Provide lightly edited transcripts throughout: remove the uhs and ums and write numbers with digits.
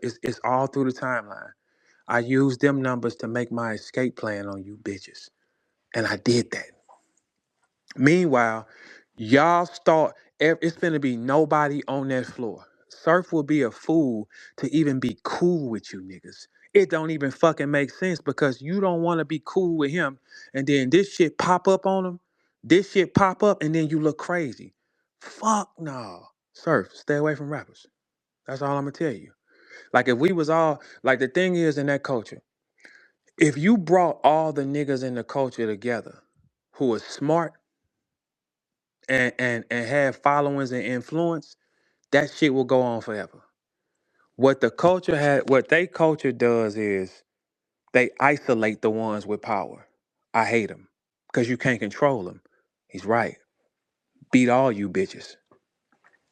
it's all through the timeline. I used them numbers to make my escape plan on you bitches. And I did that. Meanwhile, y'all start, it's gonna be nobody on that floor. Surf will be a fool to even be cool with you niggas. It don't even fucking make sense because you don't want to be cool with him, and then this shit pop up on him. This shit pop up, and then you look crazy. Fuck no. Surf, stay away from rappers. That's all I'm gonna tell you. Like if we was all like the thing is in that culture, if you brought all the niggas in the culture together who are smart and have followings and influence, that shit will go on forever. What they culture does is they isolate the ones with power. I hate them because you can't control them. He's right. Beat all you bitches.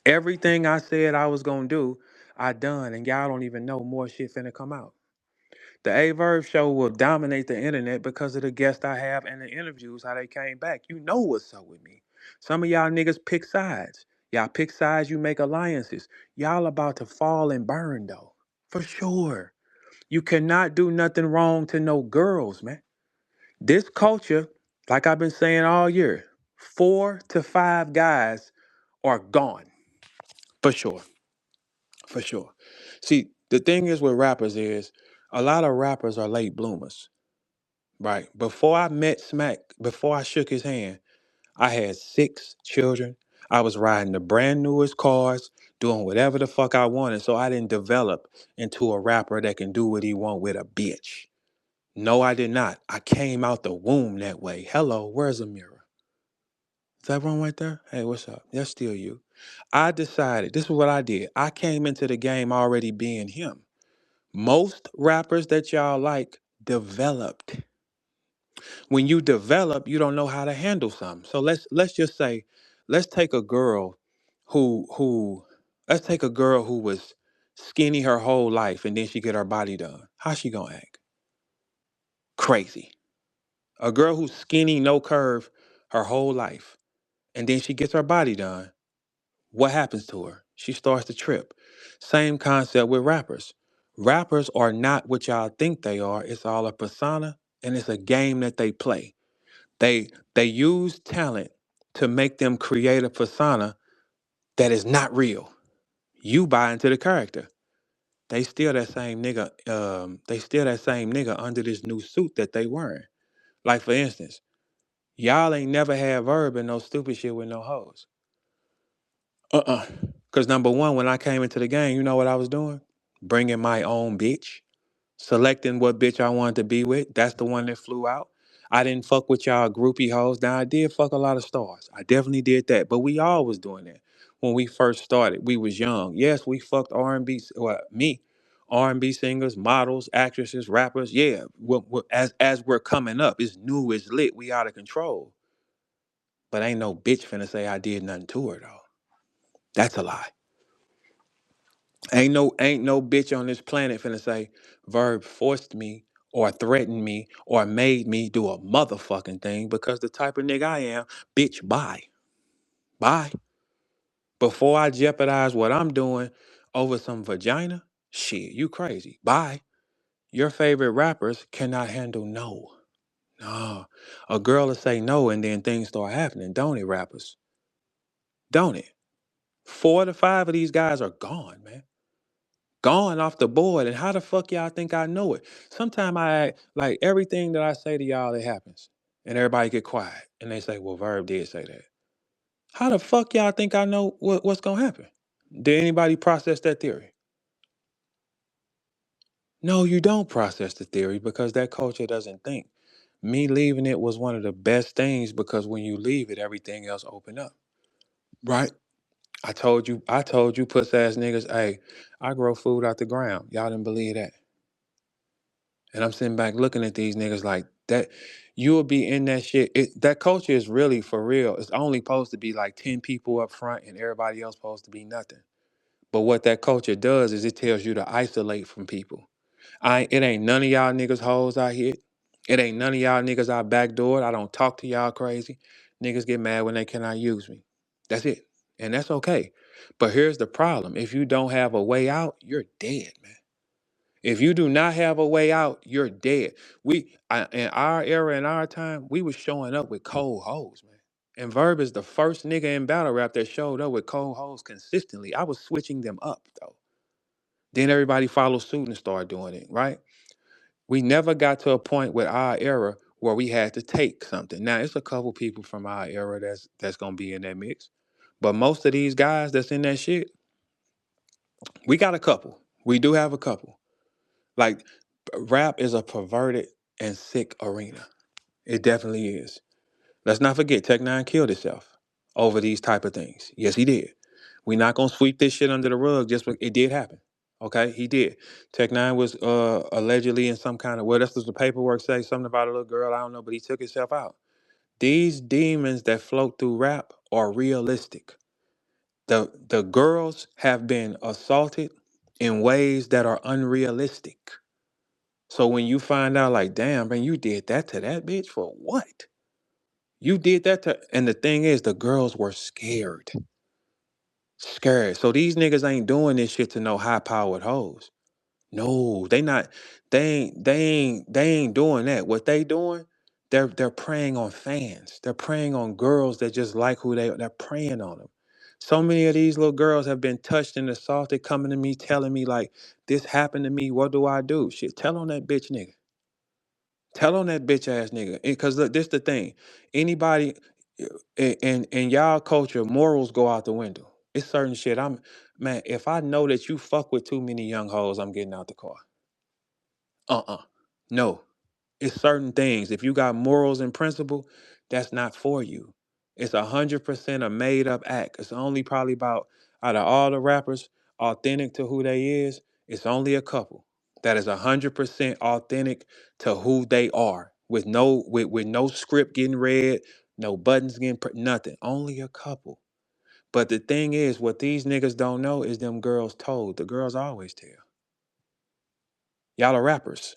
Everything I said I was gonna do, I done, and y'all don't even know more shit finna come out. The VERB show will dominate the internet because of the guests I have and the interviews, how they came back. You know what's up with me. Some of y'all niggas pick sides. Y'all pick sides, you make alliances. Y'all about to fall and burn though. For sure. You cannot do nothing wrong to no girls, man. This culture, like I've been saying all year, 4 to 5 guys are gone. For sure. For sure. See, the thing is with rappers is a lot of rappers are late bloomers. Right. Before I met Smack, before I shook his hand, I had 6 children. I was riding the brand newest cars, doing whatever the fuck I wanted. So I didn't develop into a rapper that can do what he want with a bitch. No, I did not. I came out the womb that way. Hello, where's a mirror? Is that one right there? Hey, what's up? That's still you. I decided, this is what I did. I came into the game already being him. Most rappers that y'all like developed. When you develop, you don't know how to handle something. So let's just say, let's take a girl who let's take a girl who was skinny her whole life and then she get her body done. How's she gonna act? Crazy. A girl who's skinny, no curve her whole life, and then she gets her body done. What happens to her? She starts to trip. Same concept with rappers. Rappers are not what y'all think they are. It's all a persona and it's a game that they play. They use talent to make them create a persona that is not real. You buy into the character. They still that same nigga. They still that same nigga under this new suit that they wearing. Like for instance, y'all ain't never had verb and no stupid shit with no hoes. Cause number one, when I came into the game, you know what I was doing? Bringing my own bitch. Selecting what bitch I wanted to be with. That's the one that flew out. I didn't fuck with y'all groupie hoes. Now I did fuck a lot of stars. I definitely did that. But we all was doing that when we first started. We was young. Yes, we fucked R&B. Well, me, R&B singers, models, actresses, rappers. Yeah, as we're coming up, it's new, it's lit. We out of control. But ain't no bitch finna say I did nothing to her though. That's a lie. Ain't no bitch on this planet finna say Verb forced me or threatened me or made me do a motherfucking thing because the type of nigga I am, bitch, bye. Bye. Before I jeopardize what I'm doing over some vagina, shit, you crazy. Bye. Your favorite rappers cannot handle no. No. A girl will say no and then things start happening, don't it, rappers? Don't it? 4 to 5 of these guys are gone, man. Gone off the board. And how the fuck y'all think I know it? Sometimes I act like everything that I say to y'all, it happens. And everybody get quiet. And they say, well, Verb did say that. How the fuck y'all think I know what's going to happen? Did anybody process that theory? No, you don't process the theory because that culture doesn't think. Me leaving it was one of the best things because when you leave it, everything else open up. Right? I told you, puss ass niggas, hey, I grow food out the ground. Y'all didn't believe that. And I'm sitting back looking at these niggas like that. You will be in that shit. That culture is really for real. It's only supposed to be like 10 people up front and everybody else supposed to be nothing. But what that culture does is it tells you to isolate from people. It ain't none of y'all niggas hoes I hit. It ain't none of y'all niggas I backdoored. I don't talk to y'all crazy. Niggas get mad when they cannot use me. That's it. And that's okay. But here's the problem. If you don't have a way out, you're dead, man. If you do not have a way out, you're dead. In our era, in our time, we was showing up with cold hoes, man. And Verb is the first nigga in battle rap that showed up with cold hoes consistently. I was switching them up though. Then everybody followed suit and started doing it, right? We never got to a point with our era where we had to take something. Now it's a couple people from our era that's gonna be in that mix. But most of these guys that's in that shit, we got a couple. We do have a couple. Like rap is a perverted and sick arena. It definitely is. Let's not forget Tech Nine killed himself over these type of things. Yes, he did. We're not gonna sweep this shit under the rug just because it did happen. Okay, he did. Tech Nine was allegedly in some kind of, well, that's what the paperwork say, something about a little girl, I don't know, but he took himself out. These demons that float through rap are realistic. The girls have been assaulted in ways that are unrealistic. So when you find out, like, damn, man, you did that to that bitch for what? You did that to, and the thing is, the girls were scared. Scared. So these niggas ain't doing this shit to no high powered hoes. No, they ain't doing that. What they doing? They're preying on fans. They're preying on girls that just like who they're preying on them. So many of these little girls have been touched and assaulted, coming to me, telling me like, this happened to me. What do I do? Shit, tell on that bitch nigga. Tell on that bitch ass nigga. Because look, this the thing. Anybody in y'all culture, morals go out the window. It's certain shit. Man, if I know that you fuck with too many young hoes, I'm getting out the car. No. It's certain things. If you got morals and principle, that's not for you. It's 100% a made up act. It's only probably about, out of all the rappers authentic to who they is, it's only a couple that is 100% authentic to who they are, with no script getting read, no buttons getting nothing. Only a couple. But the thing is, what these niggas don't know is them girls told. The girls always tell. Y'all are rappers.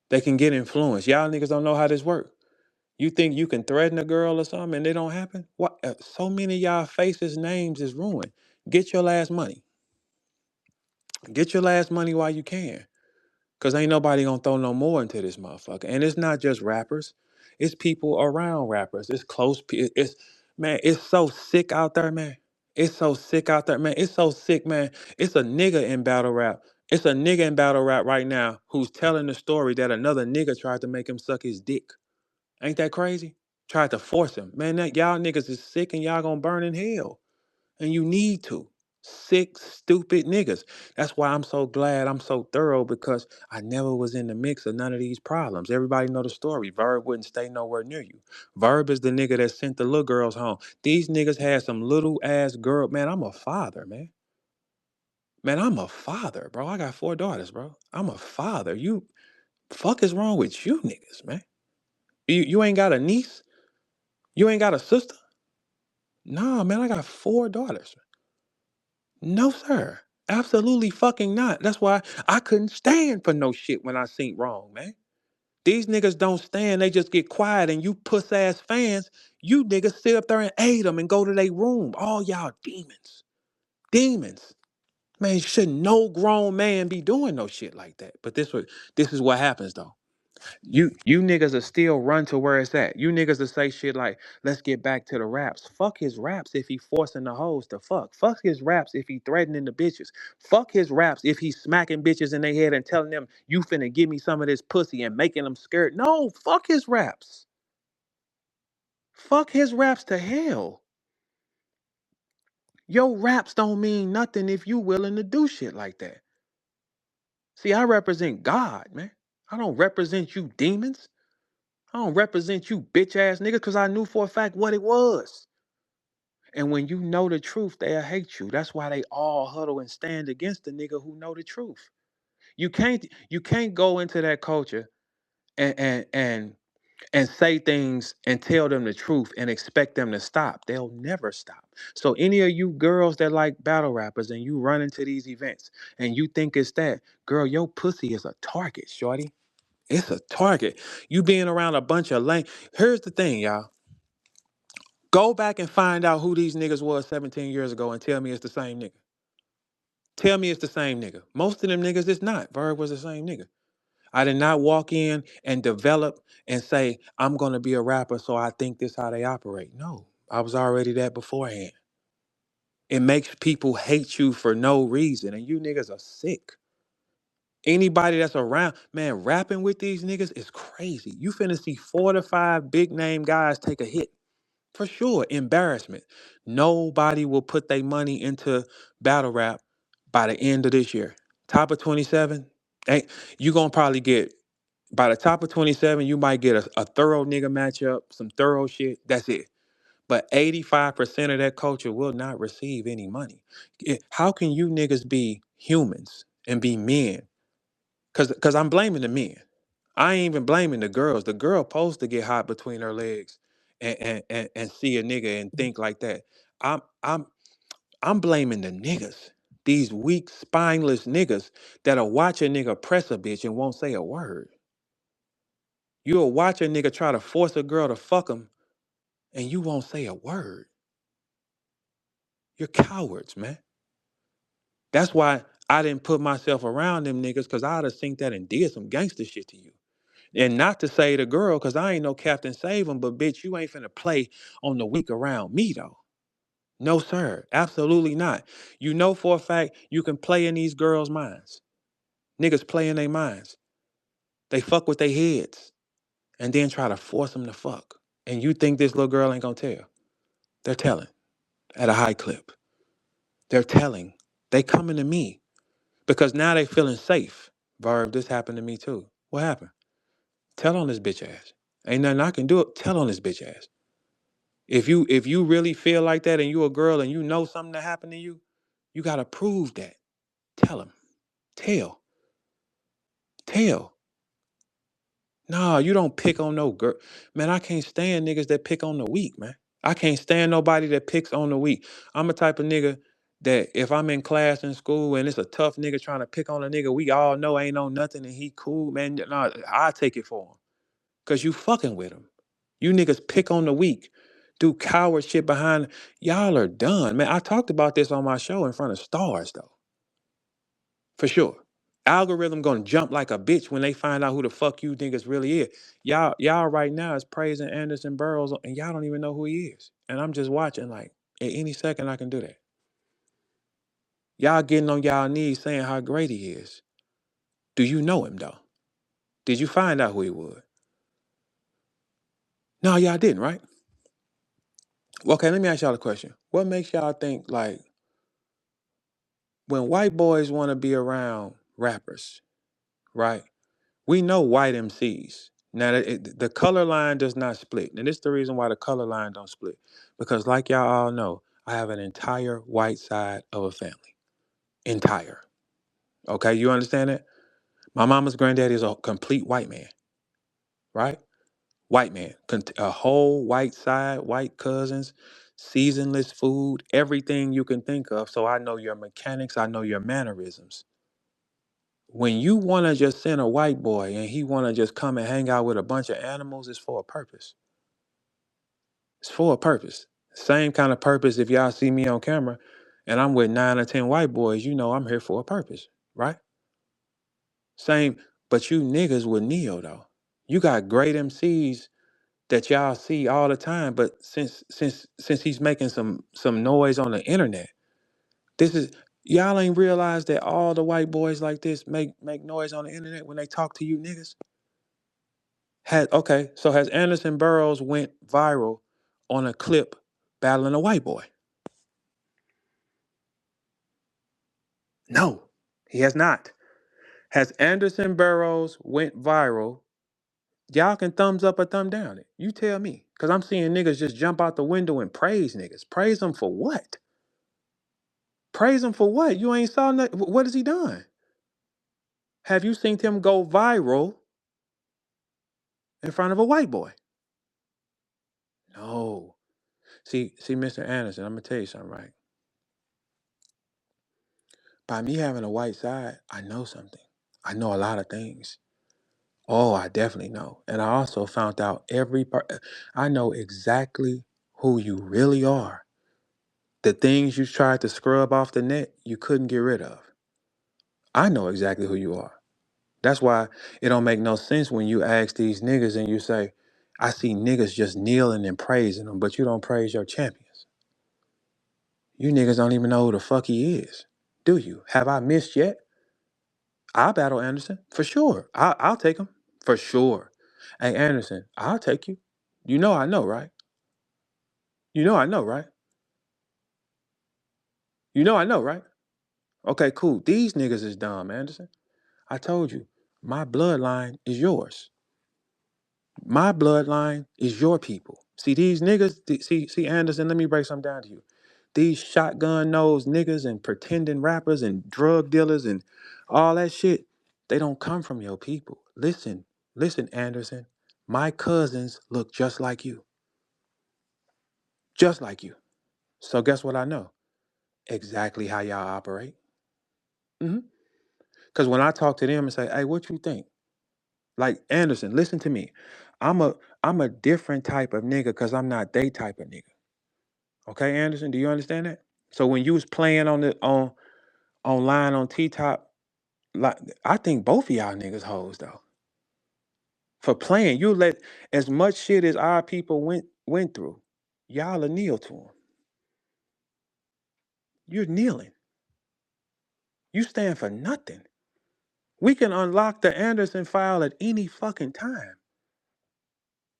They can get influenced. Y'all niggas don't know how this works. You think you can threaten a girl or something and it don't happen? What? So many of y'all faces, names is ruined. Get your last money. Get your last money while you can. Cause ain't nobody gonna throw no more into this motherfucker. And it's not just rappers. It's people around rappers. It's close people. It's, man, it's so sick out there, man. It's so sick out there, man. It's so sick, man. It's a nigga in battle rap. It's a nigga in battle rap right now who's telling the story that another nigga tried to make him suck his dick. Ain't that crazy? Tried to force him. Man, that y'all niggas is sick and y'all gonna burn in hell. And you need to. Sick, stupid niggas. That's why I'm so glad I'm so thorough, because I never was in the mix of none of these problems. Everybody know the story. Verb wouldn't stay nowhere near you. Verb is the nigga that sent the little girls home. These niggas had some little ass girl. Man, I'm a father, man. Man, I'm a father, bro. I got 4 daughters, bro. I'm a father. You fuck is wrong with you niggas, man? You ain't got a niece? You ain't got a sister? Nah, man, I got 4 daughters. No, sir. Absolutely fucking not. That's why I couldn't stand for no shit when I seen wrong, man. These niggas don't stand, they just get quiet, and you puss ass fans, you niggas sit up there and aid them and go to their room. All y'all demons. Demons. Man, should no grown man be doing no shit like that. But this is what happens though. You niggas will still run to where it's at. You niggas will say shit like, let's get back to the raps. Fuck his raps if he forcing the hoes to fuck. Fuck his raps if he threatening the bitches. Fuck his raps if he smacking bitches in their head and telling them, you finna give me some of this pussy and making them scared. No, fuck his raps. Fuck his raps to hell. Your raps don't mean nothing if you willing to do shit like that. See, I represent God, man. I don't represent you demons. I don't represent you bitch ass niggas, because I knew for a fact what it was. And when you know the truth, they'll hate you. That's why they all huddle and stand against the nigga who know the truth. You can't go into that culture and and say things and tell them the truth and expect them to stop. They'll never stop. So any of you girls that like battle rappers and you run into these events and you think it's that, girl, your pussy is a target, shorty. It's a target. You being around a bunch of lame. Here's the thing, y'all. Go back and find out who these niggas was 17 years ago and tell me it's the same nigga. Tell me it's the same nigga. Most of them niggas it's not. Verb was the same nigga. I did not walk in and develop and say, I'm gonna be a rapper, so I think this how they operate. No, I was already that beforehand. It makes people hate you for no reason, and you niggas are sick. Anybody that's around, man, rapping with these niggas is crazy. You finna see 4 to 5 big name guys take a hit. For sure, embarrassment. Nobody will put their money into battle rap by the end of this year. Top of 27, ain't you gonna probably get by the top of 27, you might get a thorough nigga matchup, some thorough shit. That's it. But 85% of that culture will not receive any money. How can you niggas be humans and be men? Cause I'm blaming the men. I ain't even blaming the girls. The girl supposed to get hot between her legs and see a nigga and think like that. I'm I'm I'm blaming the niggas. These weak, spineless niggas that'll watch a nigga press a bitch and won't say a word. You'll watch a nigga try to force a girl to fuck him and you won't say a word. You're cowards, man. That's why I didn't put myself around them niggas because I'd have seen that and did some gangster shit to you. And not to say the girl, because I ain't no Captain Save 'em, but bitch, you ain't finna play on the weak around me though. No, sir. Absolutely not. You know for a fact you can play in these girls' minds. Niggas play in their minds. They fuck with their heads and then try to force them to fuck. And you think this little girl ain't gonna tell. They're telling at a high clip. They're telling. They coming to me because now they feeling safe. Verb, this happened to me too. What happened? Tell on this bitch ass. Ain't nothing I can do. Tell on this bitch ass. If you really feel like that and you a girl and you know something that happened to you gotta prove that. Tell him. Tell. Tell. Nah, you don't pick on no girl. Man, I can't stand niggas that pick on the weak, man. I can't stand nobody that picks on the weak. I'm a type of nigga that if I'm in class in school and it's a tough nigga trying to pick on a nigga we all know ain't on nothing and he cool, man, nah, I take it for him. Cause you fucking with him. You niggas pick on the weak. Do coward shit behind. Y'all are done, man. I talked about this on my show in front of stars, though. For sure. Algorithm gonna jump like a bitch when they find out who the fuck you niggas really is. Y'all right now is praising Anderson Burrows and y'all don't even know who he is. And I'm just watching like at any second I can do that. Y'all getting on y'all knees saying how great he is. Do you know him though? Did you find out who he was? No, y'all didn't, right? Well, okay, let me ask y'all a question. What makes y'all think like when white boys want to be around rappers, right? We know white MCs. Now, the color line does not split. And this is the reason why the color line don't split. Because like y'all all know, I have an entire white side of a family. Entire. Okay, you understand that? My mama's granddaddy is a complete white man, right? White man. A whole white side, white cousins, seasonless food, everything you can think of. So I know your mechanics, I know your mannerisms. When you want to just send a white boy and he want to just come and hang out with a bunch of animals, it's for a purpose. It's for a purpose. Same kind of purpose if y'all see me on camera and I'm with 9 or 10 white boys, you know I'm here for a purpose, right? Same, but you niggas with Neo though. You got great MCs that y'all see all the time, but since he's making some noise on the internet, this is y'all ain't realized that all the white boys like this make noise on the internet when they talk to you niggas. So has Anderson Burrows went viral on a clip battling a white boy? No, he has not. Has Anderson Burrows went viral? Y'all can thumbs up or thumb down it. You tell me. Cause I'm seeing niggas just jump out the window and praise niggas. Praise them for what? Praise him for what? You ain't saw nothing. What has he done? Have you seen him go viral in front of a white boy? No. See, Mr. Anderson, I'm gonna tell you something, right? By me having a white side, I know something. I know a lot of things. Oh, I definitely know. And I also found out every part. I know exactly who you really are The things you tried to scrub off the net, you couldn't get rid of. I know exactly who you are. That's why it don't make no sense when you ask these niggas and you say, I see niggas just kneeling and praising them, but you don't praise your champions. You niggas don't even know who the fuck he is. Do you? Have I missed yet? I'll battle Anderson, for sure. I'll take him, for sure. Hey, Anderson, I'll take you. You know I know, right? You know I know, right? You know I know, right? Okay, cool. These niggas is dumb, Anderson. I told you, my bloodline is yours. My bloodline is your people. See these niggas, see Anderson, let me break something down to you. These shotgun nosed niggas and pretending rappers and drug dealers and all that shit, they don't come from your people. Listen, Anderson. My cousins look just like you. Just like you. So guess what I know? Exactly how y'all operate. Because when I talk to them and say, hey, what you think? Like Anderson, listen to me. I'm a I'm a different type of nigga because I'm not they type of nigga. Okay, Anderson, do you understand that? So when you was playing on the online on T Top, like I think both of y'all niggas hoes though. For playing, you let as much shit as our people went through, y'all are kneel to them. You're kneeling. You stand for nothing. We can unlock the Anderson file at any fucking time.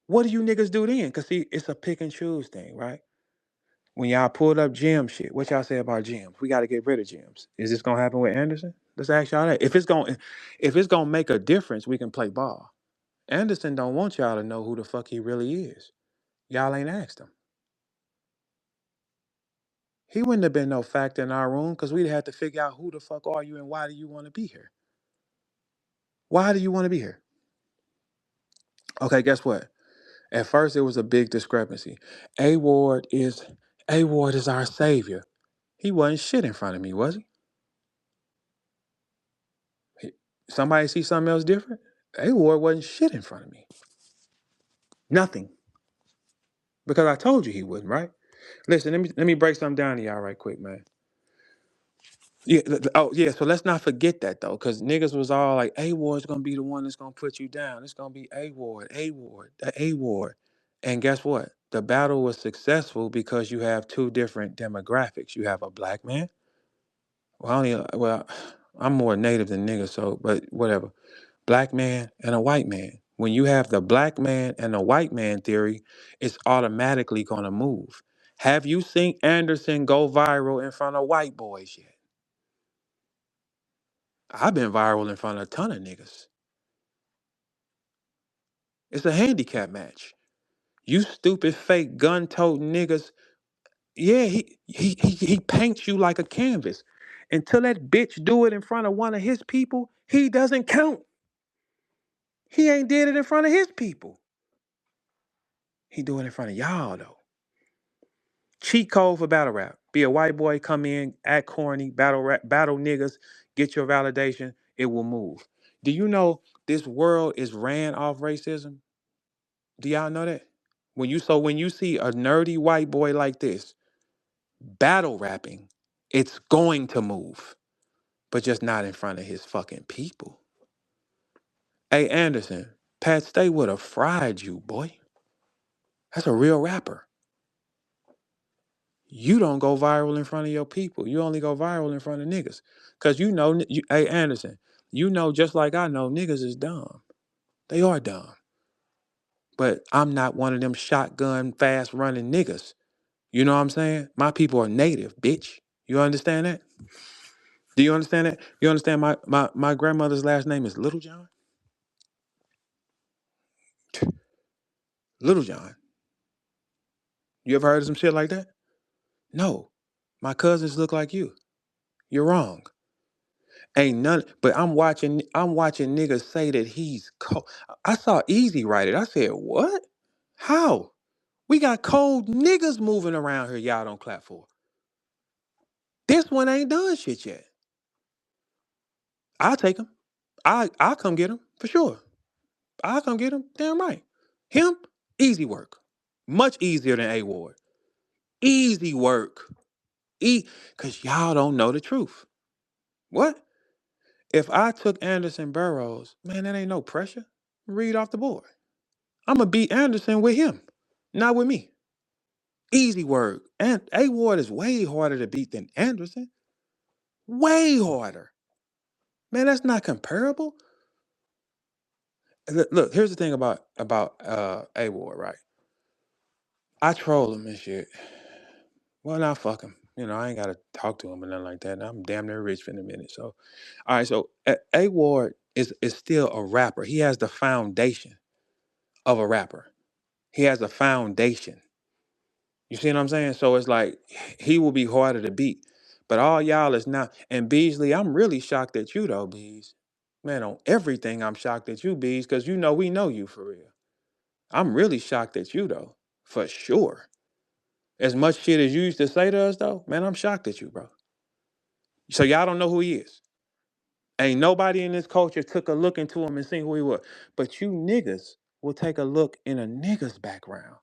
What do you niggas do then? Cause see, it's a pick and choose thing, right? When y'all pulled up gym shit, what y'all say about gyms? We got to get rid of gyms. Is this gonna happen with Anderson? Let's ask y'all that. If it's gonna make a difference, we can play ball. Anderson don't want y'all to know who the fuck he really is. Y'all ain't asked him. He wouldn't have been no factor in our room because we'd have to figure out who the fuck are you and why do you want to be here? Why do you want to be here? Okay, guess what? At first it was a big discrepancy. A Ward is A Ward is our savior. He wasn't shit in front of me, was he? Somebody see something else different? A Ward wasn't shit in front of me. Nothing. Because I told you he wouldn't, right? Listen, let me break something down to y'all right quick, man. Yeah, oh yeah, so let's not forget that though, because niggas was all like, A Ward's gonna be the one that's gonna put you down. It's gonna be A Ward, A Ward, A Ward. And guess what? The battle was successful because you have two different demographics. You have a black man. Well, I'm more native than niggas, so but whatever. Black man and a white man. When you have the black man and the white man theory, it's automatically gonna move. Have you seen Anderson go viral in front of white boys yet? I've been viral in front of a ton of niggas. It's a handicap match. You stupid fake gun toting niggas. Yeah, he paints you like a canvas. Until that bitch do it in front of one of his people, he doesn't count. He ain't did it in front of his people. He do it in front of y'all though. Cheat code for battle rap. Be a white boy, come in, act corny, battle rap, battle niggas, get your validation. It will move. Do you know this world is ran off racism? Do y'all know that? When you see a nerdy white boy like this battle rapping, it's going to move, but just not in front of his fucking people. Hey Anderson, Pat Stay would have fried you, boy. That's a real rapper. You don't go viral in front of your people. You only go viral in front of niggas. Cause hey Anderson, you know just like I know, niggas is dumb. They are dumb. But I'm not one of them shotgun fast running niggas. You know what I'm saying? My people are native, bitch. You understand that? Do you understand that? You understand my grandmother's last name is Little John? Little John. You ever heard of some shit like that? No. My cousins look like you. You're wrong. Ain't none, but I'm watching niggas say that he's cold. I saw Easy write it. I said, what? How? We got cold niggas moving around here y'all don't clap for. This one ain't done shit yet. I'll take him. I'll come get him for sure. I'll come get him. Damn right. Him, easy work. Much easier than A Ward. Easy work. Because y'all don't know the truth. What? If I took Anderson Burrows, man, that ain't no pressure. Read off the board. I'm going to beat Anderson with him, not with me. Easy word. And A Ward is way harder to beat than Anderson. Way harder. Man, that's not comparable. Look, here's the thing about A Ward, right? I troll him and shit. Well, now fuck him. You know, I ain't gotta talk to him or nothing like that. I'm damn near rich for a minute. So, all right. So A Ward is still a rapper. He has the foundation of a rapper. He has a foundation. You see what I'm saying? So it's like he will be harder to beat. But all y'all is not. And Beasley, I'm really shocked at you though, Bees. Man, on everything, I'm shocked at you, Bees, because you know we know you for real. I'm really shocked at you though, for sure. As much shit as you used to say to us though, man, I'm shocked at you, bro. So y'all don't know who he is. Ain't nobody in this culture took a look into him and seen who he was. But you niggas will take a look in a nigga's background.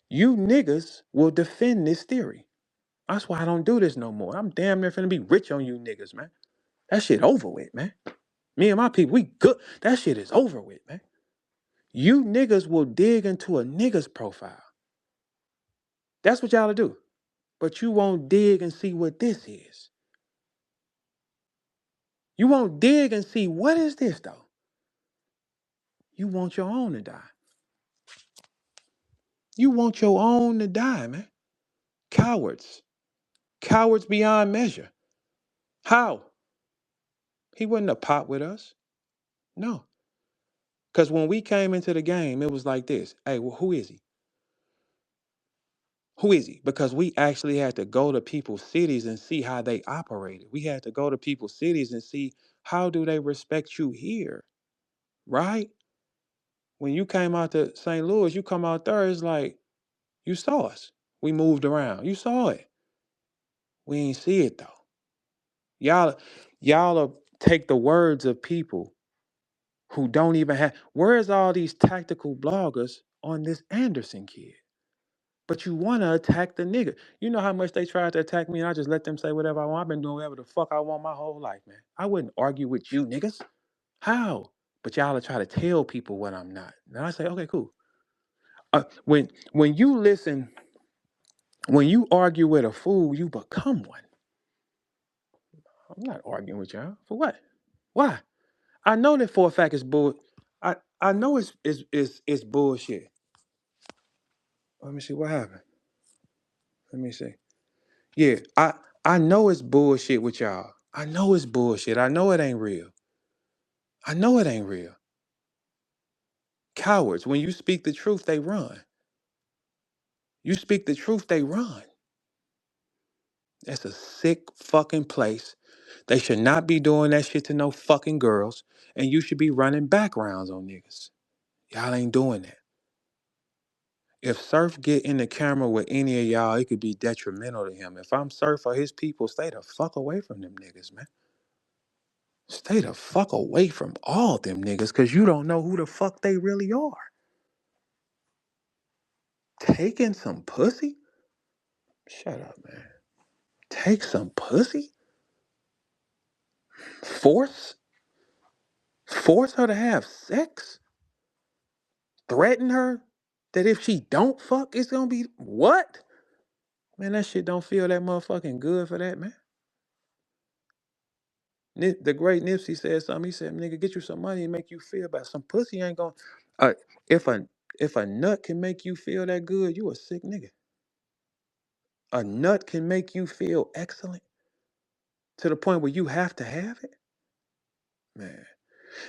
You niggas will defend this theory. That's why I don't do this no more. I'm damn near finna be rich on you niggas, man. That shit over with, man. Me and my people, we good. That shit is over with, man. You niggas will dig into a nigga's profile. That's what y'all do. But you won't dig and see what this is. You won't dig and see what is this though. You want your own to die. You want your own to die, man. Cowards. Cowards beyond measure. How? He wasn't a pot with us. No. Because when we came into the game, it was like this. Hey, well, who is he? Who is he? Because we actually had to go to people's cities and see how they operated. We had to go to people's cities and see how do they respect you here, right? When you came out to St. Louis, you come out there, it's like, you saw us. We moved around. You saw it. We ain't see it though. Y'all take the words of people who don't even have. Where's all these tactical bloggers on this Anderson kid? But you want to attack the nigga. You know how much they tried to attack me, and I just let them say whatever I want. I've been doing whatever the fuck I want my whole life, man. I wouldn't argue with you niggas. How? But y'all are trying to tell people what I'm not. And I say, okay, cool. When you listen, when you argue with a fool, you become one. I'm not arguing with y'all. For what? Why? I know that for a fact it's bull. I know it's bullshit. Let me see what happened. Let me see. Yeah, I know it's bullshit with y'all. I know it's bullshit. I know it ain't real. I know it ain't real. Cowards, when you speak the truth, they run. You speak the truth, they run. That's a sick fucking place. They should not be doing that shit to no fucking girls. And you should be running backgrounds on niggas. Y'all ain't doing that. If Surf get in the camera with any of y'all, it could be detrimental to him. If I'm Surf or his people, stay the fuck away from them niggas, man. Stay the fuck away from all them niggas, because you don't know who the fuck they really are. Taking some pussy? Shut up, man. Take some pussy? Force? Force her to have sex? Threaten her that if she don't fuck, it's gonna be what? Man, that shit don't feel that motherfucking good for that, man. The great Nipsey said something. He said, "Nigga, get you some money and make you feel bad. Some pussy ain't gonna. Uh, if a nut can make you feel that good, you a sick nigga. A nut can make you feel excellent to the point where you have to have it, man.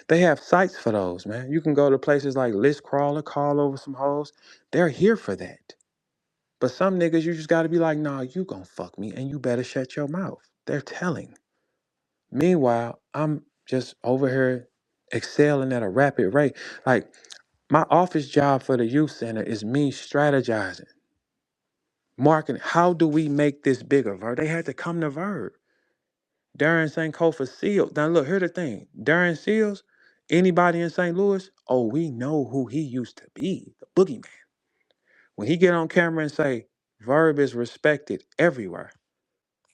They have sites for those, man. You can go to places like List Crawler, call over some hoes. They're here for that. But some niggas, you just got to be like, nah, you gonna fuck me, and you better shut your mouth. They're telling. Meanwhile, I'm just over here excelling at a rapid rate. Like, my office job for the youth center is me strategizing, marketing. How do we make this bigger, Verb? They had to come to Verb. Darren St. Cofer Seals. Now, look, here's the thing. Darren Seals, anybody in St. Louis, oh, we know who he used to be, the boogeyman. When he get on camera and say, Verb is respected everywhere.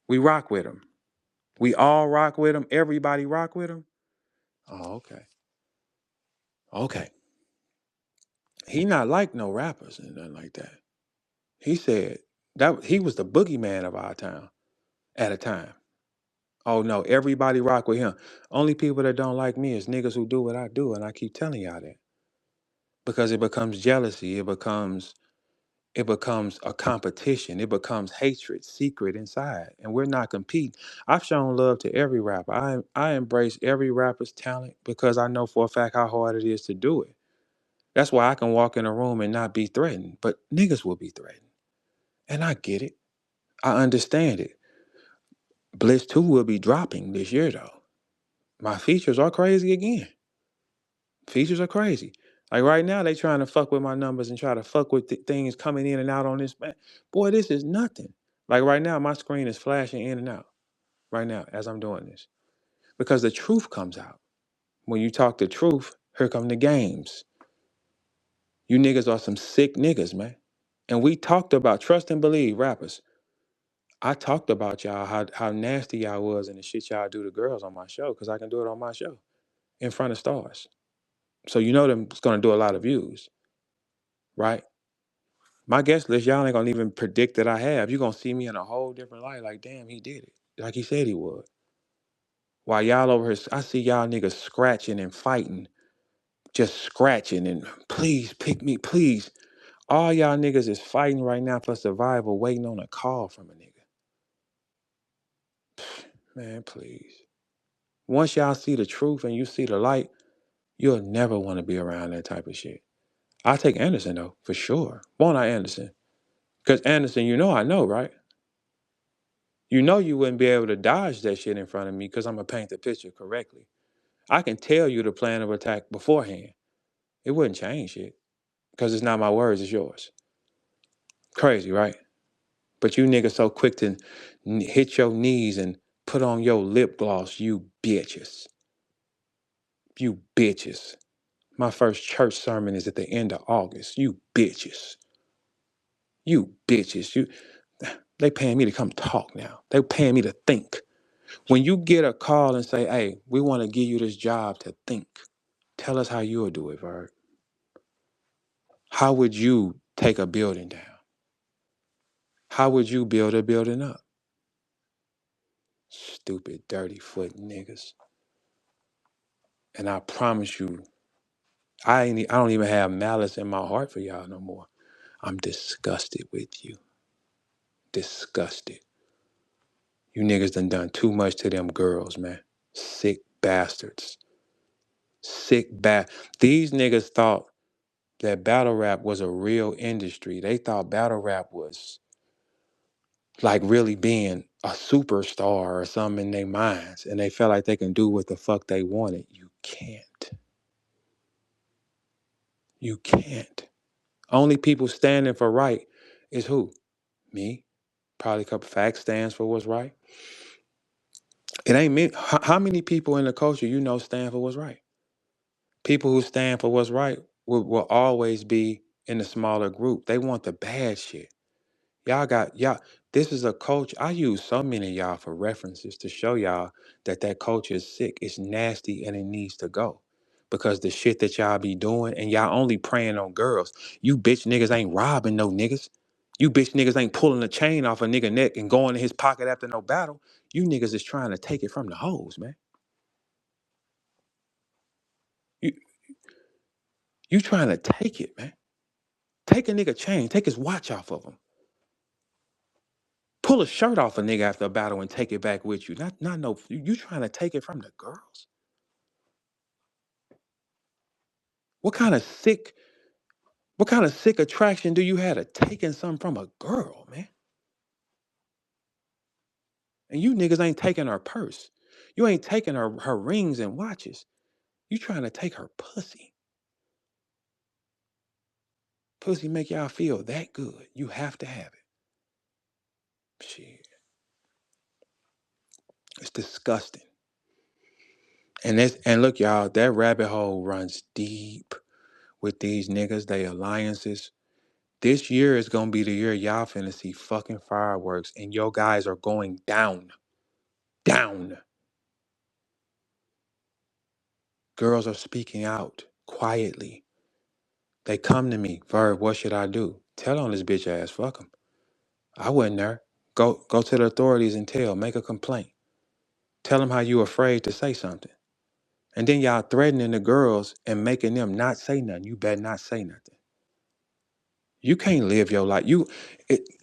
We rock with him. We all rock with him. Everybody rock with him. Oh, okay. Okay. He not like no rappers and nothing like that. He said that he was the boogeyman of our town at a time. Oh no, everybody rock with him. Only people that don't like me is niggas who do what I do, and I keep telling y'all that because it becomes jealousy. It becomes a competition. It becomes hatred, secret inside, and we're not competing. I've shown love to every rapper. I embrace every rapper's talent because I know for a fact how hard it is to do it. That's why I can walk in a room and not be threatened, but niggas will be threatened, and I get it. I understand it. Bliss 2 will be dropping this year though. My features are crazy again. Features are crazy. Like right now, they trying to fuck with my numbers and try to fuck with things coming in and out on this man. Boy, this is nothing. Like right now, my screen is flashing in and out. Right now, as I'm doing this, because the truth comes out. When you talk the truth, here come the games. You niggas are some sick niggas, man. And we talked about trust and believe rappers. I talked about y'all how nasty y'all was and the shit y'all do to girls on my show because I can do it on my show in front of stars. So you know them it's gonna do a lot of views, right? My guest list, y'all ain't gonna even predict that I have. You're gonna see me in a whole different light, like damn, he did it. Like he said he would. While y'all over here, I see y'all niggas scratching and fighting, just scratching and please pick me, please. All y'all niggas is fighting right now for survival, waiting on a call from a nigga. Man, please. Once y'all see the truth and you see the light, you'll never want to be around that type of shit. I take Anderson though, for sure. Won't I, Anderson? Because Anderson, you know I know, right? You know you wouldn't be able to dodge that shit in front of me because I'm going to paint the picture correctly. I can tell you the plan of attack beforehand. It wouldn't change shit because it's not my words, it's yours. Crazy, right? But you niggas so quick to hit your knees and put on your lip gloss, you bitches. You bitches. My first church sermon is at the end of August. You bitches. You bitches. They paying me to come talk now. They paying me to think. When you get a call and say, hey, we want to give you this job to think, tell us how you'll do it, Verb. How would you take a building down? How would you build a building up? Stupid, dirty foot niggas. And I promise you, I don't even have malice in my heart for y'all no more. I'm disgusted with you. Disgusted. You niggas done too much to them girls, man. Sick bastards. These niggas thought that battle rap was a real industry. They thought battle rap was like really being a superstar or something in their minds. And they felt like they can do what the fuck they wanted. You can't. You can't. Only people standing for right is who? Me. Probably a couple facts stands for what's right. It ain't me. How many people in the culture you know stand for what's right? People who stand for what's right will always be in the smaller group. They want the bad shit. Y'all. This is a culture. I use so many of y'all for references to show y'all that culture is sick. It's nasty and it needs to go. Because the shit that y'all be doing and y'all only preying on girls. You bitch niggas ain't robbing no niggas. You bitch niggas ain't pulling a chain off a nigga neck and going in his pocket after no battle. You niggas is trying to take it from the hoes, man. You you trying to take it, man. Take a nigga chain. Take his watch off of him. Pull a shirt off a nigga after a battle and take it back with you. Not no. You trying to take it from the girls? What kind of sick? What kind of sick attraction do you have to taking something from a girl, man? And you niggas ain't taking her purse. You ain't taking her rings and watches. You trying to take her pussy. Pussy make y'all feel that good. You have to have it. Shit. It's disgusting. And look, y'all, that rabbit hole runs deep with these niggas, they alliances. This year is gonna be the year y'all finna see fucking fireworks, and your guys are going down. Down. Girls are speaking out quietly. They come to me, Verb, what should I do? Tell on this bitch ass, fuck him. I wasn't there. Go to the authorities and make a complaint. Tell them how you afraid to say something. And then y'all threatening the girls and making them not say nothing. You better not say nothing. You can't live your life.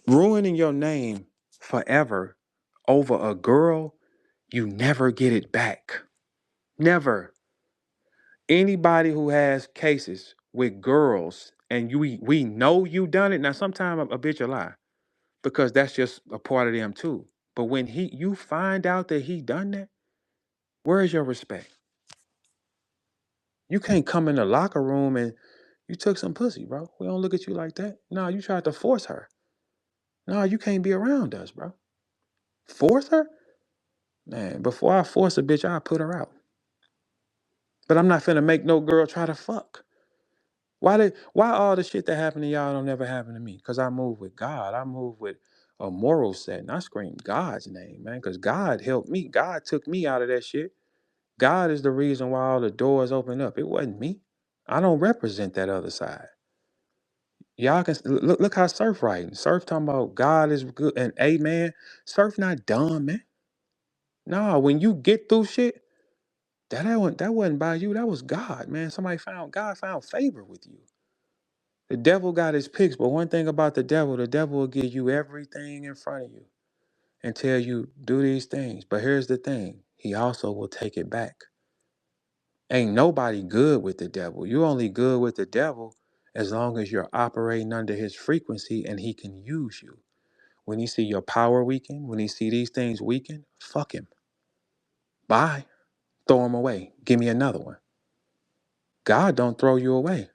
Ruining your name forever over a girl, you never get it back. Never. Anybody who has cases with girls and we know you done it. Now sometimes a bitch will lie because that's just a part of them too. But when you find out that he done that, where is your respect? You can't come in the locker room and you took some pussy, bro. We don't look at you like that. No, you tried to force her. No, you can't be around us, bro. Force her? Man, before I force a bitch, I'll put her out. But I'm not finna make no girl try to fuck. Why all the shit that happened to y'all don't ever happen to me? Because I move with God. I move with a moral set. And I scream God's name, man. Because God helped me. God took me out of that shit. God is the reason why all the doors open up. It wasn't me. I don't represent that other side. Y'all can look how Surf writing. Surf talking about God is good and amen. Surf not dumb, man. No, when you get through shit, that wasn't by you. That was God, man. God found favor with you. The devil got his picks, but one thing about the devil will give you everything in front of you and tell you do these things. But here's the thing: he also will take it back. Ain't nobody good with the devil. You only good with the devil as long as you're operating under his frequency and he can use you. When he see your power weaken, when he see these things weaken, fuck him. Bye. Throw him away. Give me another one. God don't throw you away.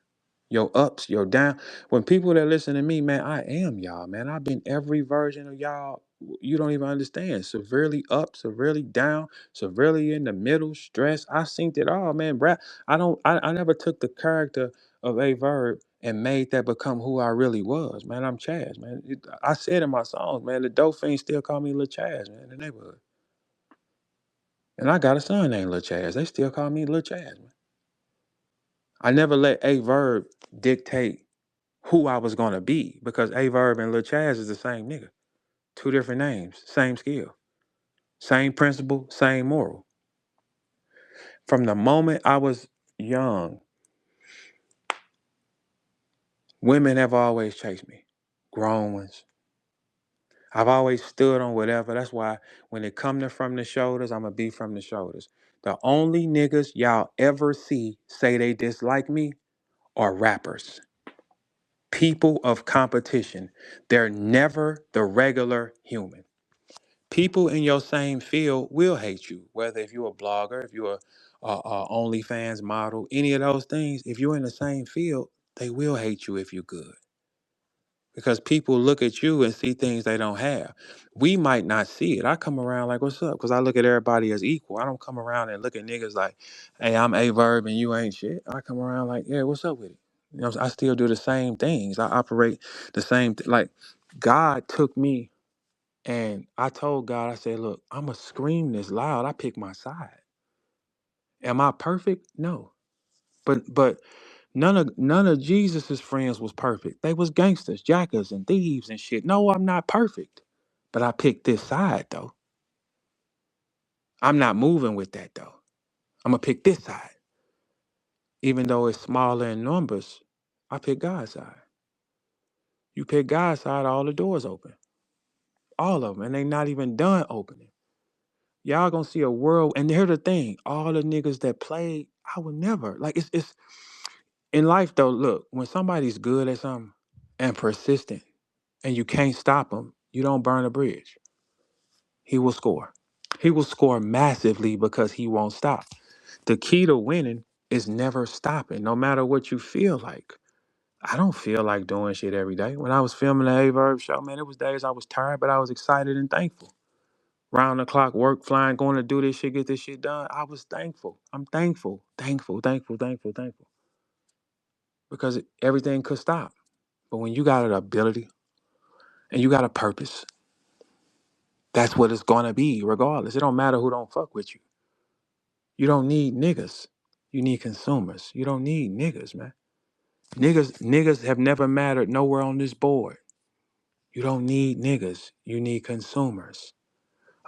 Your ups, your down. When people that listen to me, man, I am y'all, man. I've been every version of y'all. You don't even understand. Severely up, severely down, severely in the middle, stress. I seen it all, man. Brad, I never took the character of a verb and made that become who I really was, man. I'm Chaz, man. I said in my songs, man, the dope fiends still call me Lil Chaz, man, in the neighborhood. And I got a son named Lil Chaz. They still call me Lil Chaz, man. I never let a verb dictate who I was gonna be because A Verb and Lil Chaz is the same nigga. Two different names, same skill, same principle, same moral. From the moment I was young, women have always chased me. Grown ones. I've always stood on whatever. That's why when it come to from the shoulders, I'ma be from the shoulders. The only niggas y'all ever see say they dislike me are rappers. People of competition. They're never the regular human. People in your same field will hate you, whether if you're a blogger, if you're a OnlyFans model, any of those things. If you're in the same field, they will hate you if you're good, because people look at you and see things they don't have. We might not see it. I come around like, what's up? Because I look at everybody as equal. I don't come around and look at niggas like, hey, I'm a verb and you ain't shit. I come around like, yeah, what's up with it? You know, I still do the same things. I operate the same like God took me. And I told God, I said, look, I'm going to scream this loud. I pick my side. Am I perfect? No. But none of Jesus's friends was perfect. They was gangsters, jackers, and thieves and shit. No, I'm not perfect. But I picked this side, though. I'm not moving with that, though. I'm going to pick this side. Even though it's smaller in numbers, I pick God's side. You pick God's side, all the doors open. All of them. And they not even done opening. Y'all gonna see a world, and here's the thing: all the niggas that played, I would never like. It's in life though. Look, when somebody's good at something and persistent, and you can't stop him, you don't burn a bridge. He will score. He will score massively because he won't stop. The key to winning is never stopping, no matter what you feel like. I don't feel like doing shit every day. When I was filming the A-Verb show, man, it was days I was tired, but I was excited and thankful. Round the clock work, flying, going to do this shit, get this shit done. I was thankful. I'm thankful, thankful, thankful, thankful, thankful. Because everything could stop. But when you got an ability and you got a purpose, that's what it's gonna be, regardless. It don't matter who don't fuck with you. You don't need niggas. You need consumers. You don't need niggas, man. Niggas have never mattered nowhere on this board. You don't need niggas. You need consumers.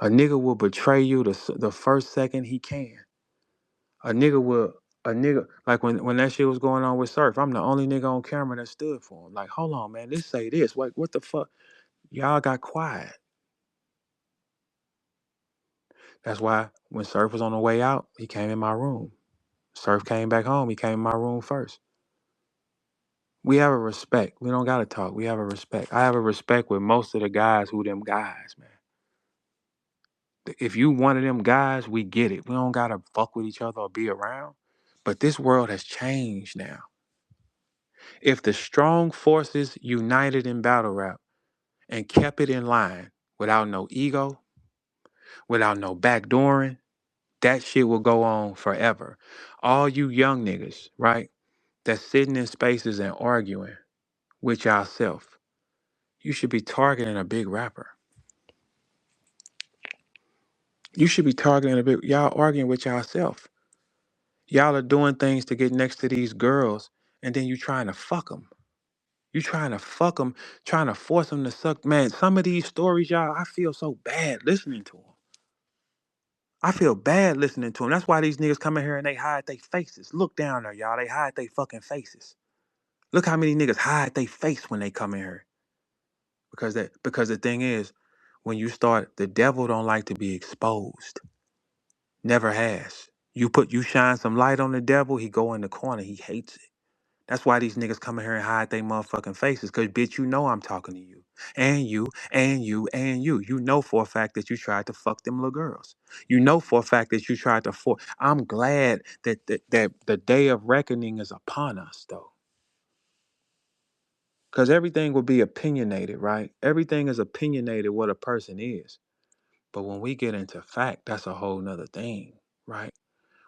A nigga will betray you the first second he can. A nigga will, a nigga, like when that shit was going on with Surf, I'm the only nigga on camera that stood for him. Like, hold on, man, this say this. What the fuck? Y'all got quiet. That's why when Surf was on the way out, he came in my room. Surf came back home, he came in my room first. We have a respect. We don't gotta talk. We have a respect. I have a respect with most of the guys who them guys, man. If you one of them guys, we get it. We don't gotta fuck with each other or be around. But this world has changed now. If the strong forces united in battle rap and kept it in line without no ego, without no backdooring, that shit will go on forever. All you young niggas, right, that's sitting in spaces and arguing with yourself, you should be targeting a big rapper. You should be targeting a big, y'all arguing with yourself. Y'all are doing things to get next to these girls, and then you trying to fuck them. You trying to fuck them, trying to force them to suck. Man, some of these stories, y'all, I feel so bad listening to them. I feel bad listening to them. That's why these niggas come in here and they hide their faces. Look down there, y'all. They hide their fucking faces. Look how many niggas hide their face when they come in here. Because the thing is, when you start, the devil don't like to be exposed. Never has. You shine some light on the devil, he go in the corner. He hates it. That's why these niggas come in here and hide their motherfucking faces. Cause bitch, you know I'm talking to you. And you, and you, and you. You know for a fact that you tried to fuck them little girls. You know for a fact that you tried to force. I'm glad that the day of reckoning is upon us though. Cause everything will be opinionated, right? Everything is opinionated what a person is. But when we get into fact, that's a whole nother thing, right?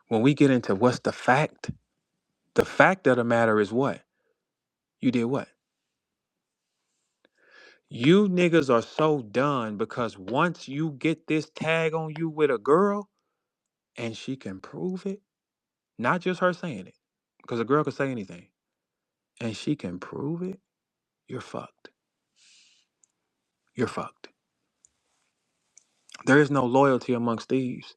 When we get into what's the fact of the matter is what? You did what? You niggas are so done because once you get this tag on you with a girl and she can prove it, not just her saying it, because a girl can say anything, and she can prove it, you're fucked. You're fucked. There is no loyalty amongst thieves.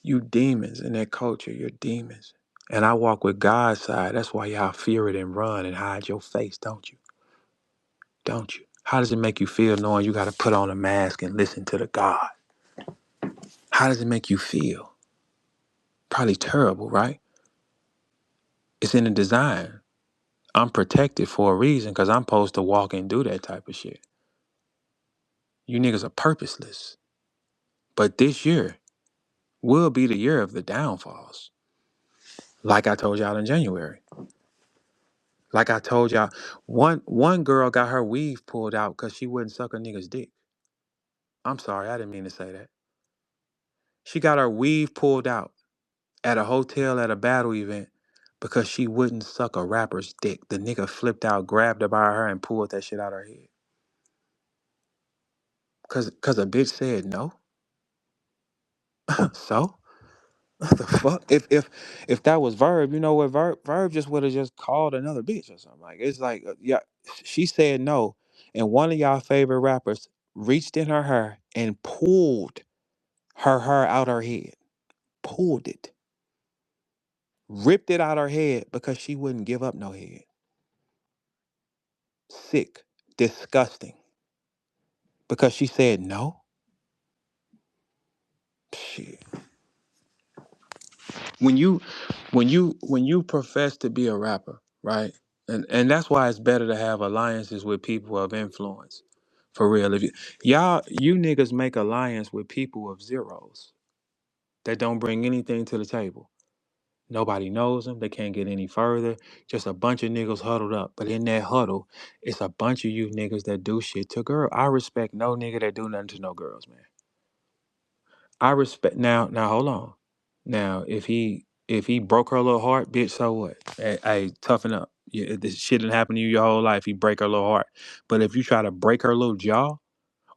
You demons in that culture, you're demons. And I walk with God's side. That's why y'all fear it and run and hide your face, don't you? Don't you? How does it make you feel knowing you got to put on a mask and listen to the God? How does it make you feel? Probably terrible, right? It's in the design. I'm protected for a reason because I'm supposed to walk and do that type of shit. You niggas are purposeless. But this year will be the year of the downfalls. Like I told y'all in January. Like I told y'all, one girl got her weave pulled out because she wouldn't suck a nigga's dick. I'm sorry, I didn't mean to say that. She got her weave pulled out at a hotel at a battle event because she wouldn't suck a rapper's dick. The nigga flipped out, grabbed her by her, and pulled that shit out her head. Cause a bitch said no. So what the fuck? If that was Verb, you know what Verb just would have just called another bitch or something. Like it's like yeah, she said no, and one of y'all favorite rappers reached in her hair and pulled her hair out her head, pulled it, ripped it out her head because she wouldn't give up no head. Sick, disgusting. Because she said no. Shit. When you profess to be a rapper, right? And that's why it's better to have alliances with people of influence. For real. If you niggas make alliance with people of zeros that don't bring anything to the table. Nobody knows them. They can't get any further. Just a bunch of niggas huddled up. But in that huddle, it's a bunch of you niggas that do shit to girls. I respect no nigga that do nothing to no girls, man. I respect now hold on. Now if he broke her little heart, bitch, so what? Hey, toughen up. This shit didn't happen to you your whole life. You break her little heart. But if you try to break her little jaw,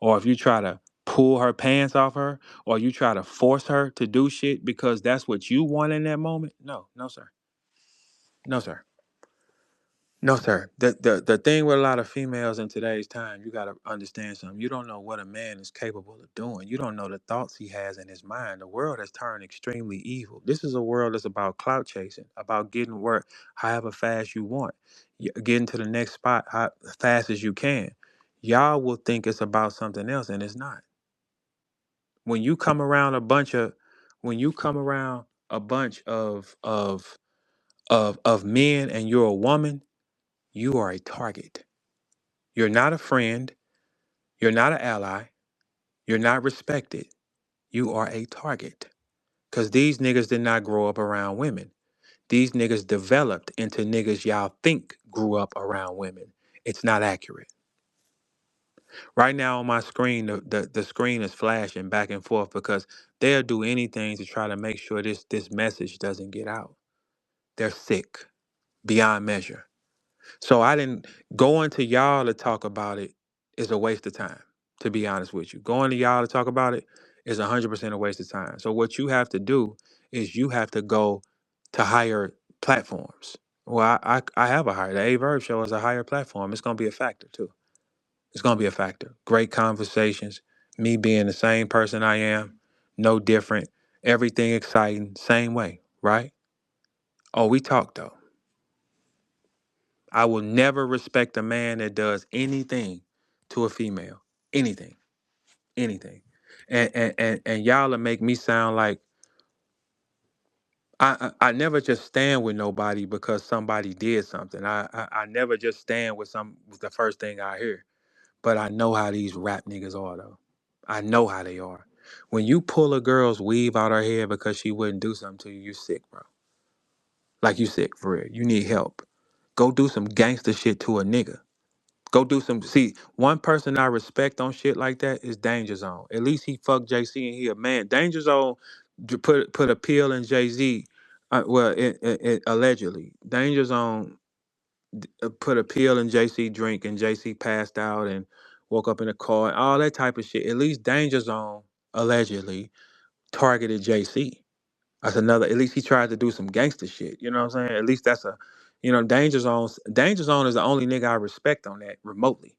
or if you try to pull her pants off her, or you try to force her to do shit because that's what you want in that moment, no, no, sir. No, sir. No, sir. The thing with a lot of females in today's time, you gotta understand something. You don't know what a man is capable of doing. You don't know the thoughts he has in his mind. The world has turned extremely evil. This is a world that's about clout chasing, about getting work however fast you want, getting to the next spot how fast as you can. Y'all will think it's about something else, and it's not. When you come around a bunch of, when you come around a bunch of men, and you're a woman, you are a target. You're not a friend. You're not an ally. You're not respected. You are a target. Because these niggas did not grow up around women. These niggas developed into niggas y'all think grew up around women. It's not accurate. Right now on my screen, the screen is flashing back and forth because they'll do anything to try to make sure this message doesn't get out. They're sick beyond measure. So I didn't go into y'all to talk about it is a waste of time, to be honest with you. Going to y'all to talk about it is 100% a waste of time. So what you have to do is you have to go to higher platforms. Well, I have a higher. The VERB show is a higher platform. It's going to be a factor too. It's going to be a factor. Great conversations. Me being the same person I am, no different. Everything exciting, same way, right? Oh, we talk though. I will never respect a man that does anything to a female. Anything. Anything. And y'all will make me sound like I never just stand with nobody because somebody did something. I never just stand with the first thing I hear. But I know how these rap niggas are though. I know how they are. When you pull a girl's weave out her head because she wouldn't do something to you, you sick, bro. Like you sick for real. You need help. Go do some gangster shit to a nigga. Go do some. See, one person I respect on shit like that is Danger Zone. At least he fucked JC and he a man. Danger Zone put a pill in Jay Z. Allegedly, Danger Zone put a pill in JC drink and JC passed out and woke up in a car and all that type of shit. At least Danger Zone allegedly targeted JC. That's another. At least he tried to do some gangster shit. You know what I'm saying? At least that's a, Danger Zone. Danger Zone is the only nigga I respect on that remotely,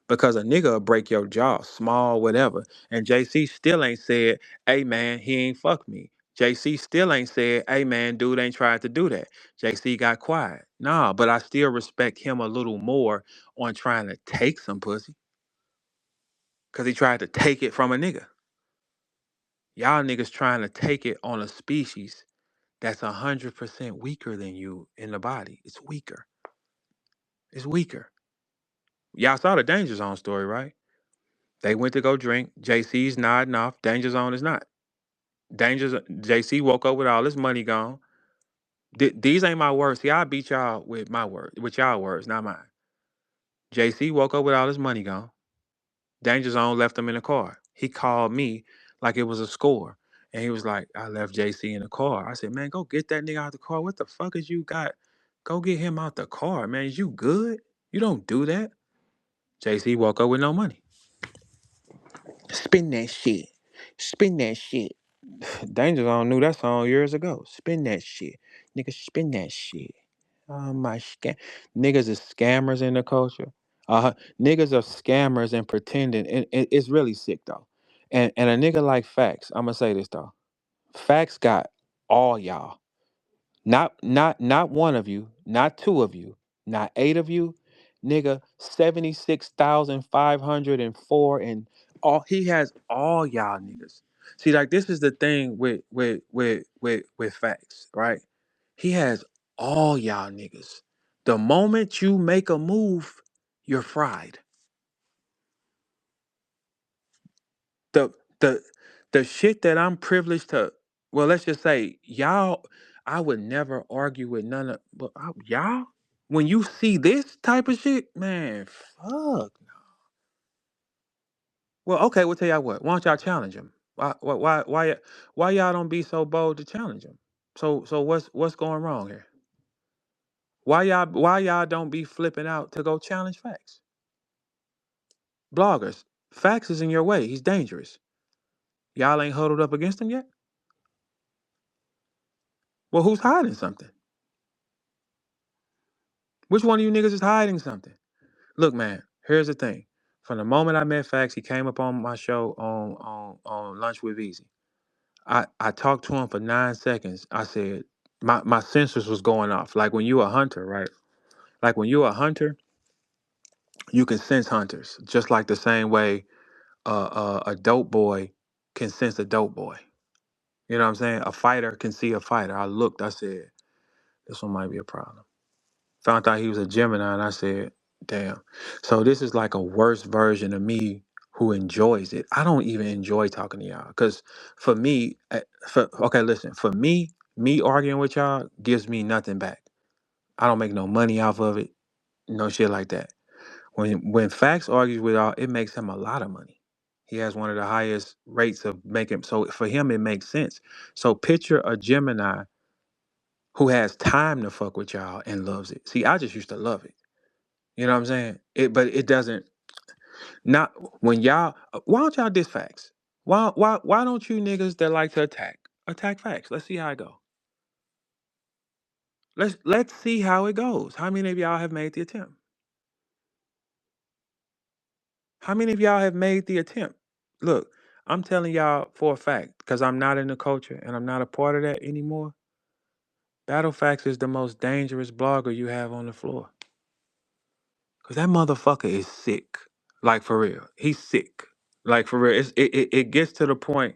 because a nigga will break your jaw, small whatever. And JC still ain't said, "Hey man, he ain't fuck me." JC still ain't said, "Hey man, dude ain't tried to do that." JC got quiet. Nah, but I still respect him a little more on trying to take some pussy, cause he tried to take it from a nigga. Y'all niggas trying to take it on a species that's 100% weaker than you in the body. It's weaker. It's weaker. Y'all saw the Danger Zone story, right? They went to go drink. JC's nodding off. Danger Zone is not. JC woke up with all his money gone. These ain't my words. See, I beat y'all with my words, with y'all words, not mine. JC woke up with all his money gone. Danger Zone left him in the car. He called me like it was a score. And he was like, I left JC in the car. I said, man, go get that nigga out the car. What the fuck is you got? Go get him out the car, man. Is you good? You don't do that. JC woke up with no money. Spin that shit. Spin that shit. Danger Zone knew that song years ago. Spin that shit. Nigga, spin that shit. Oh my scam. Niggas is scammers in the culture. Niggas are scammers and pretending. And it's really sick though. And a nigga like Fax, I'm gonna say this though. Fax got all y'all. Not one of you, not two of you, not eight of you, nigga, 76,504 and all he has all y'all niggas. See, like this is the thing with Facts, right? He has all y'all niggas. The moment you make a move, you're fried. the the the shit that I'm privileged to, well, let's just say y'all, I would never argue with none of, but y'all, when you see this type of shit, man, fuck. Well, okay, we'll tell y'all what. Why don't y'all challenge him? Why y'all don't be so bold to challenge him? So what's going wrong here? Why y'all don't be flipping out to go challenge facts? Bloggers, facts is in your way. He's dangerous. Y'all ain't huddled up against him yet? Well, who's hiding something? Which one of you niggas is hiding something? Look, man, here's the thing. From the moment I met Facts, he came up on my show on Lunch with Easy. I talked to him for 9 seconds. I said my sensors was going off. Like when you a hunter, right? Like when you're a hunter, you can sense hunters, just like the same way a dope boy can sense a dope boy. You know what I'm saying? A fighter can see a fighter. I looked, I said, this one might be a problem. Found out he was a Gemini, and I said, damn. So this is like a worse version of me who enjoys it. I don't even enjoy talking to y'all. Because for me, okay, listen, for me arguing with y'all gives me nothing back. I don't make no money off of it, no shit like that. When Fax argues with y'all, it makes him a lot of money. He has one of the highest rates of making, so for him it makes sense. So picture a Gemini who has time to fuck with y'all and loves it. See, I just used to love it. You know what I'm saying? But it doesn't. Not when y'all. Why don't y'all diss Facts? Why don't you niggas that like to attack Facts? Let's see how it go. Let's see how it goes. How many of y'all have made the attempt? How many of y'all have made the attempt? Look, I'm telling y'all for a fact, because I'm not in the culture and I'm not a part of that anymore. Battle Fax is the most dangerous blogger you have on the floor. Cause that motherfucker is sick. Like for real. He's sick. Like for real. It gets to the point.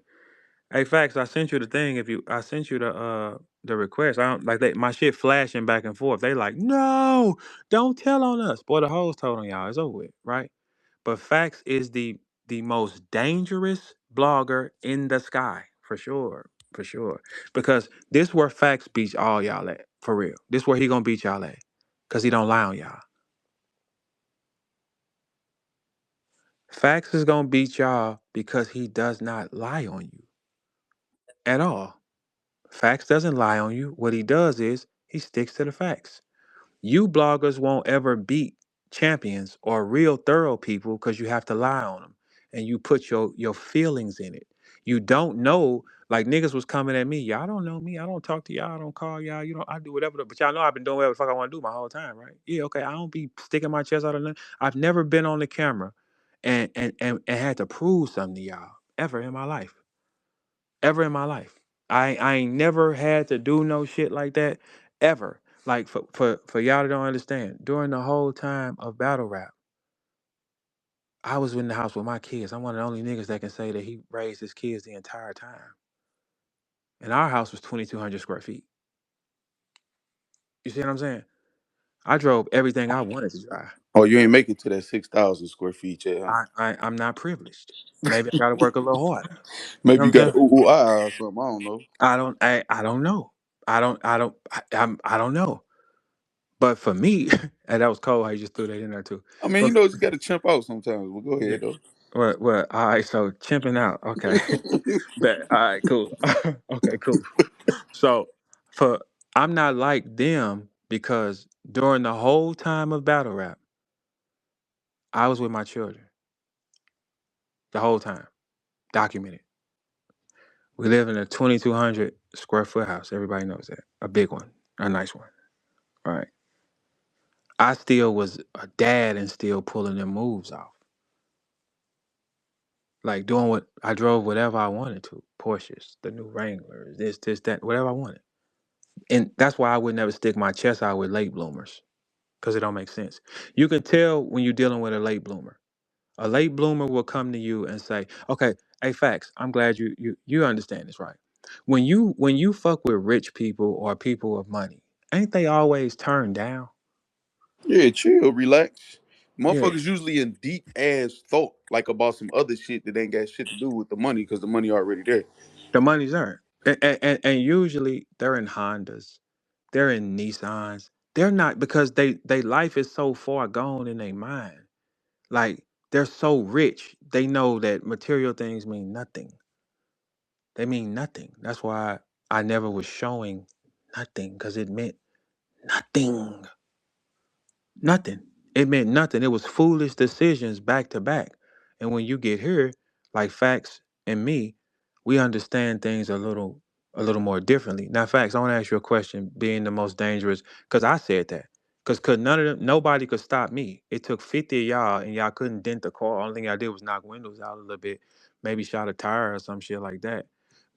Hey, Facts, I sent you the thing. If you I sent you the request. I don't like my shit flashing back and forth. They like, no, don't tell on us. Boy, the hoes told on y'all. It's over with, right? But Facts is the most dangerous blogger in the sky, for sure. For sure. Because this where Facts beats all y'all at. For real. This where he gonna beat y'all at. Cause he don't lie on y'all. Facts is gonna beat y'all because he does not lie on you at all. Facts doesn't lie on you. What he does is he sticks to the facts. You bloggers won't ever beat champions or real thorough people because you have to lie on them and you put your feelings in it. You don't know, like niggas was coming at me. Y'all don't know me. I don't talk to y'all. I don't call y'all. You know, I do whatever. But y'all know I've been doing whatever the fuck I want to do my whole time, right? Yeah, okay. I don't be sticking my chest out of nothing. I've never been on the camera and had to prove something to y'all ever in my life. Ever in my life. I ain't never had to do no shit like that ever. Like for y'all that don't understand, during the whole time of battle rap, I was in the house with my kids. I'm one of the only niggas that can say that he raised his kids the entire time. And our house was 2,200 square feet. You see what I'm saying? I drove everything I wanted to drive. Oh, you ain't make it to that 6,000 square feet yet, huh? I'm not privileged. Maybe I gotta work a little harder. You know Maybe what you I'm got saying? an ooh, ooh, ah, or something. I don't know. I don't know. I don't know. But for me, and that was cold how you just threw that in there too. I mean, But you got to chimp out sometimes. Well, go yeah, ahead, though. well, all right. So chimping out, okay. Bet. All right, cool. Okay, cool. So for I'm not like them because during the whole time of battle rap, I was with my children the whole time, documented. We live in a 2,200 square foot house. Everybody knows that, a big one, a nice one. All right. I still was a dad and still pulling them moves off. Like doing what I drove whatever I wanted to. Porsches, the new Wranglers, this, that, whatever I wanted. And that's why I would never stick my chest out with late bloomers. Because it don't make sense. You can tell when you're dealing with a late bloomer. A late bloomer will come to you and say, okay, hey Facts, I'm glad you understand this, right? When you fuck with rich people or people of money, ain't they always turned down? Yeah, chill, relax. Yeah. Motherfuckers usually in deep ass thought, like about some other shit that ain't got shit to do with the money because the money already there. The money's earned. And usually they're in Hondas, they're in Nissans. They're not because they life is so far gone in their mind. Like they're so rich, they know that material things mean nothing. They mean nothing. That's why I never was showing nothing because it meant nothing. Nothing. It meant nothing. It was foolish decisions back to back. And when you get here, like Facts and me, we understand things a little more differently. Now, Facts, I want to ask you a question, being the most dangerous, because I said that. Because could none of them, nobody could stop me. It took 50 of y'all, and y'all couldn't dent the car. Only thing I did was knock windows out a little bit, maybe shot a tire or some shit like that.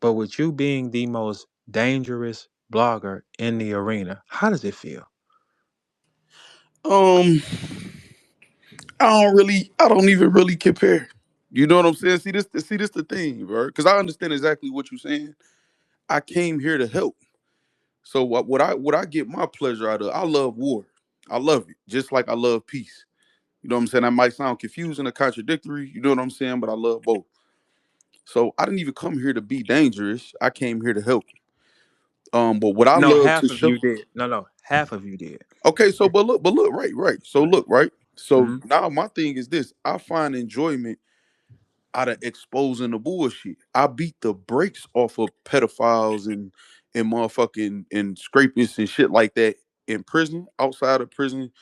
But with you being the most dangerous blogger in the arena, how does it feel? Um, I don't even really compare. You know what I'm saying? See this the thing, bro. Because I understand exactly what you're saying. I came here to help. So what I get my pleasure out of? I love war. I love it, just like I love peace. You know what I'm saying? That might sound confusing or contradictory. You know what I'm saying? But I love both. So I didn't even come here to be dangerous. I came here to help. But what I No, love to half of show. you did. No, half of you did. Okay, so but look, right. So Right. look, right. So Mm-hmm. now my thing is this: I find enjoyment out of exposing the bullshit. I beat the brakes off of pedophiles and motherfucking and scrapists and shit like that in prison, outside of prison.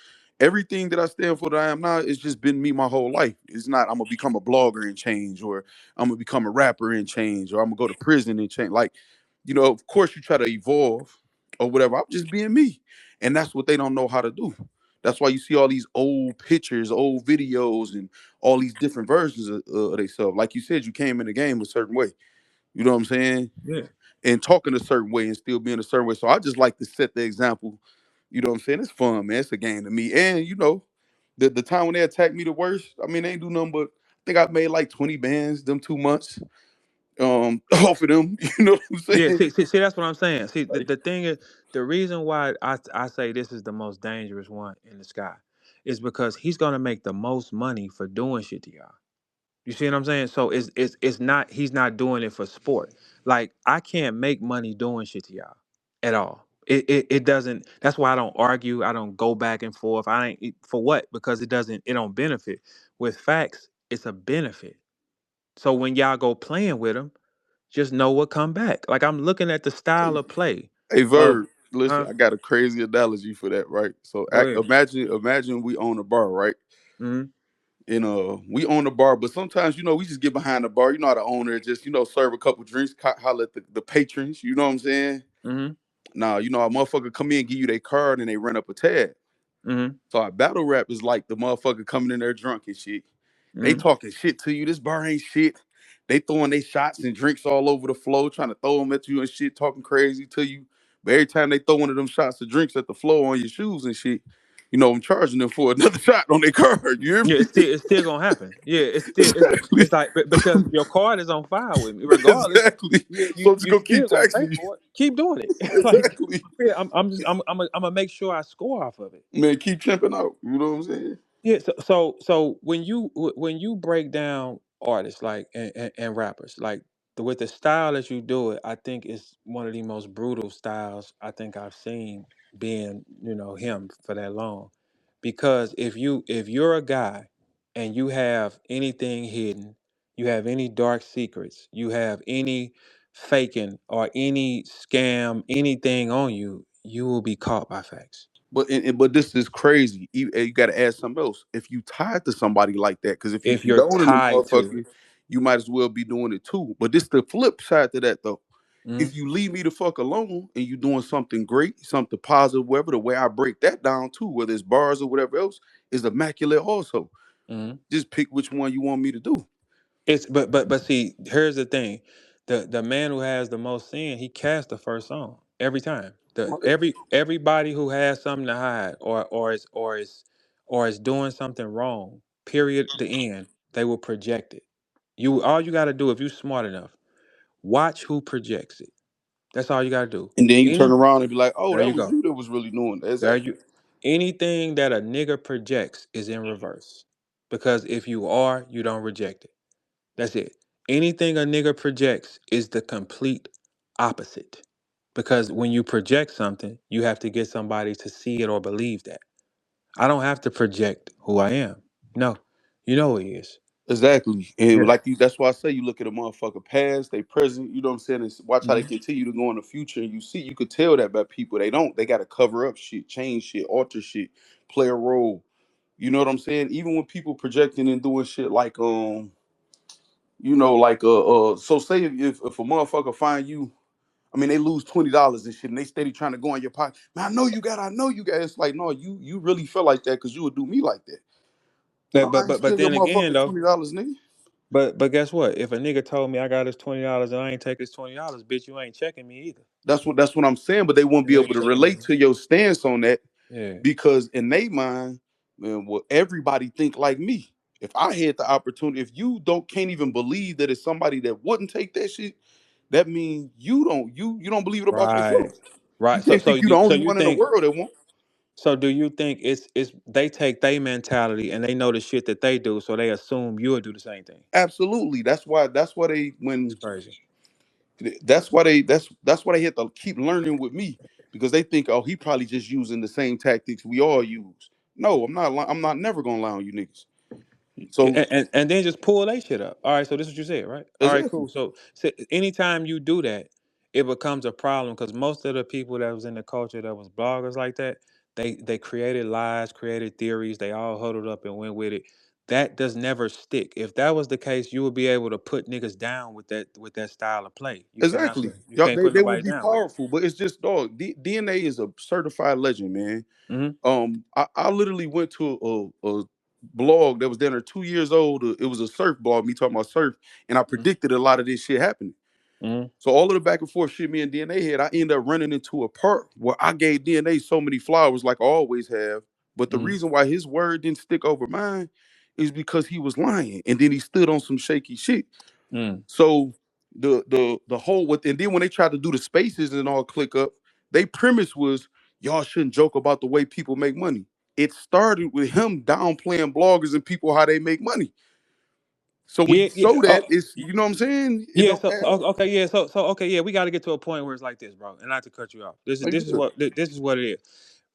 Everything that I stand for that I am now, it's just been me my whole life. It's not I'm gonna become a blogger and change, or I'm gonna become a rapper and change, or I'm gonna go to prison and change. Like, of course you try to evolve or whatever. I'm just being me. And that's what they don't know how to do. That's why you see all these old pictures, old videos, and all these different versions of themselves. Like you said, you came in the game a certain way. You know what I'm saying? Yeah. And talking a certain way and still being a certain way. So I just like to set the example. You know what I'm saying? It's fun, man. It's a game to me. And the time when they attacked me the worst, I mean, they ain't do nothing but I think I made like 20 bands them 2 months. Off of them. You know what I'm Yeah. saying? See, that's what I'm saying. See, the, Like, the thing is, the reason why I say this is the most dangerous one in the sky is because he's gonna make the most money for doing shit to y'all. You see what I'm saying? So it's not he's not doing it for sport. Like I can't make money doing shit to y'all at all. It doesn't. That's why I don't argue. I don't go back and forth. I ain't for what because it doesn't. It don't benefit. With facts, it's a benefit. So when y'all go playing with them, just know what come back. Like I'm looking at the style hey, of play hey, of, Verb, listen, huh? I got a crazy analogy for that, right? So Go ahead. imagine we own a bar, right? Mm-hmm. And we own the bar, but sometimes we just get behind the bar. You know how the owner just serve a couple drinks, holler at the patrons. You know what I'm saying? Mm-hmm. Now a motherfucker come in, give you their card, and they run up a tab. Mm-hmm. So our battle rap is like the motherfucker coming in there drunk and shit. They Mm-hmm. talking shit to you. This bar ain't shit. They throwing they shots and drinks all over the floor, trying to throw them at you and shit, talking crazy to you. But every time they throw one of them shots of drinks at the floor on your shoes and shit, I'm charging them for another shot on their card. You hear Yeah, me? it's still gonna happen. Yeah, Exactly. it's like because your card is on file with me, regardless. Exactly. Yeah, So you I'm just you gonna keep still gonna pay taxing you. for it. Keep doing it. Like Exactly. yeah, I'm gonna make sure I score off of it. Man, keep chimping out. You know what I'm saying? Yeah, so when you break down artists like and rappers like with the style that you do it, I think it's one of the most brutal styles I think I've seen being him for that long. Because if you're a guy and you have anything hidden, you have any dark secrets, you have any faking or any scam, anything on you, you will be caught by facts. But this is crazy. You got to add something else. If you tied to somebody like that, because if you If you're condoning the tied to motherfucker, you might as well be doing it too. But this the flip side to that though. it. If you leave me the fuck alone and you doing something great, something positive, whatever, the way I break that down too, whether it's bars or whatever else, is immaculate also. Mhm. Just pick which one you want me to do. It's but see, here's the thing. The man who has the most sin, he casts the first song every time. The everybody who has something to hide or is doing something wrong, period, the end, they will project it. All you gotta do if you're smart enough, watch who projects it. That's all you gotta do. And then you turn Any around and be like, oh, There that you was go. you that was really doing that. There Exactly. you Anything that a nigga projects is in reverse. Because if you are, you don't reject it. That's it. Anything a nigga projects is the complete opposite. Because when you project something, you have to get somebody to see it or believe that. I don't have to project who I am. No. You know who he is. Exactly. And Yeah. like that's why I say you look at a motherfucker past, they present, you know what I'm saying, and watch how they Mhm. continue to go in the future. And you could tell that by people. They gotta cover up shit, change shit, alter shit play a role. You know what I'm saying? Even when people projecting and doing shit like so say if a motherfucker find you, I mean, they lose $20 and shit, and they steady trying to go in your pocket. Man, I know you got. It's like, no, you really feel like that because you would do me like that. No, But I ain't but steal your then again motherfucking though, $20, nigga. but guess what? If a nigga told me I got his $20 and I ain't take his $20, bitch, you ain't checking me either. That's what I'm saying. But they won't be You able ain't to checking relate me. to your stance on that Yeah. because in their mind, man, well, everybody think like me. If I had the opportunity, if you can't even believe that it's somebody that wouldn't take that shit, that means you don't believe it about Right. yourself. You Right. So can't so think you're the you so only you one in the think world that won't. so do you think it's they take their mentality and they know the shit that they do, so they assume you'll do the same thing? Absolutely. That's why they It's when crazy. that's why they have to keep learning with me because they think, oh, he probably just using the same tactics we all use. No, I'm not never gonna lie on you niggas. Yeah, So and then just pull that shit up. All right, so this is what you said, right? All right, exactly, cool. So anytime you do that, it becomes a problem because most of the people that was in the culture that was bloggers like that, they created lies, created theories, they all huddled up and went with it. That does never stick. If that was the case, you would be able to put niggas down with that style of play. You cannot exactly. put you Y'all, can't they, put they would nobody be down with it. powerful, but it's just dog. DNA is a certified legend, man. Mm-hmm. I literally went to a blog that was down there 2 years old. It was a surf blog, me talking about surf, and I predicted a lot of this shit happening. Mm-hmm. So all of the back and forth shit me and DNA had, I ended up running into a part where I gave DNA so many flowers like I always have. But the Mm-hmm. reason why his word didn't stick over mine is because he was lying. And then he stood on some shaky shit. Mm-hmm. So the whole with and then when they tried to do the spaces and all click up, they premise was y'all shouldn't joke about the way people make money. It started with him downplaying bloggers and people how they make money. So when you Yeah, yeah. show that, it's you know what I'm saying? It Yeah, don't so, add so up. okay, yeah, so okay, yeah, we got to get to a point where it's like this, bro, and not to cut you off. This is Like, this is good. what this is what it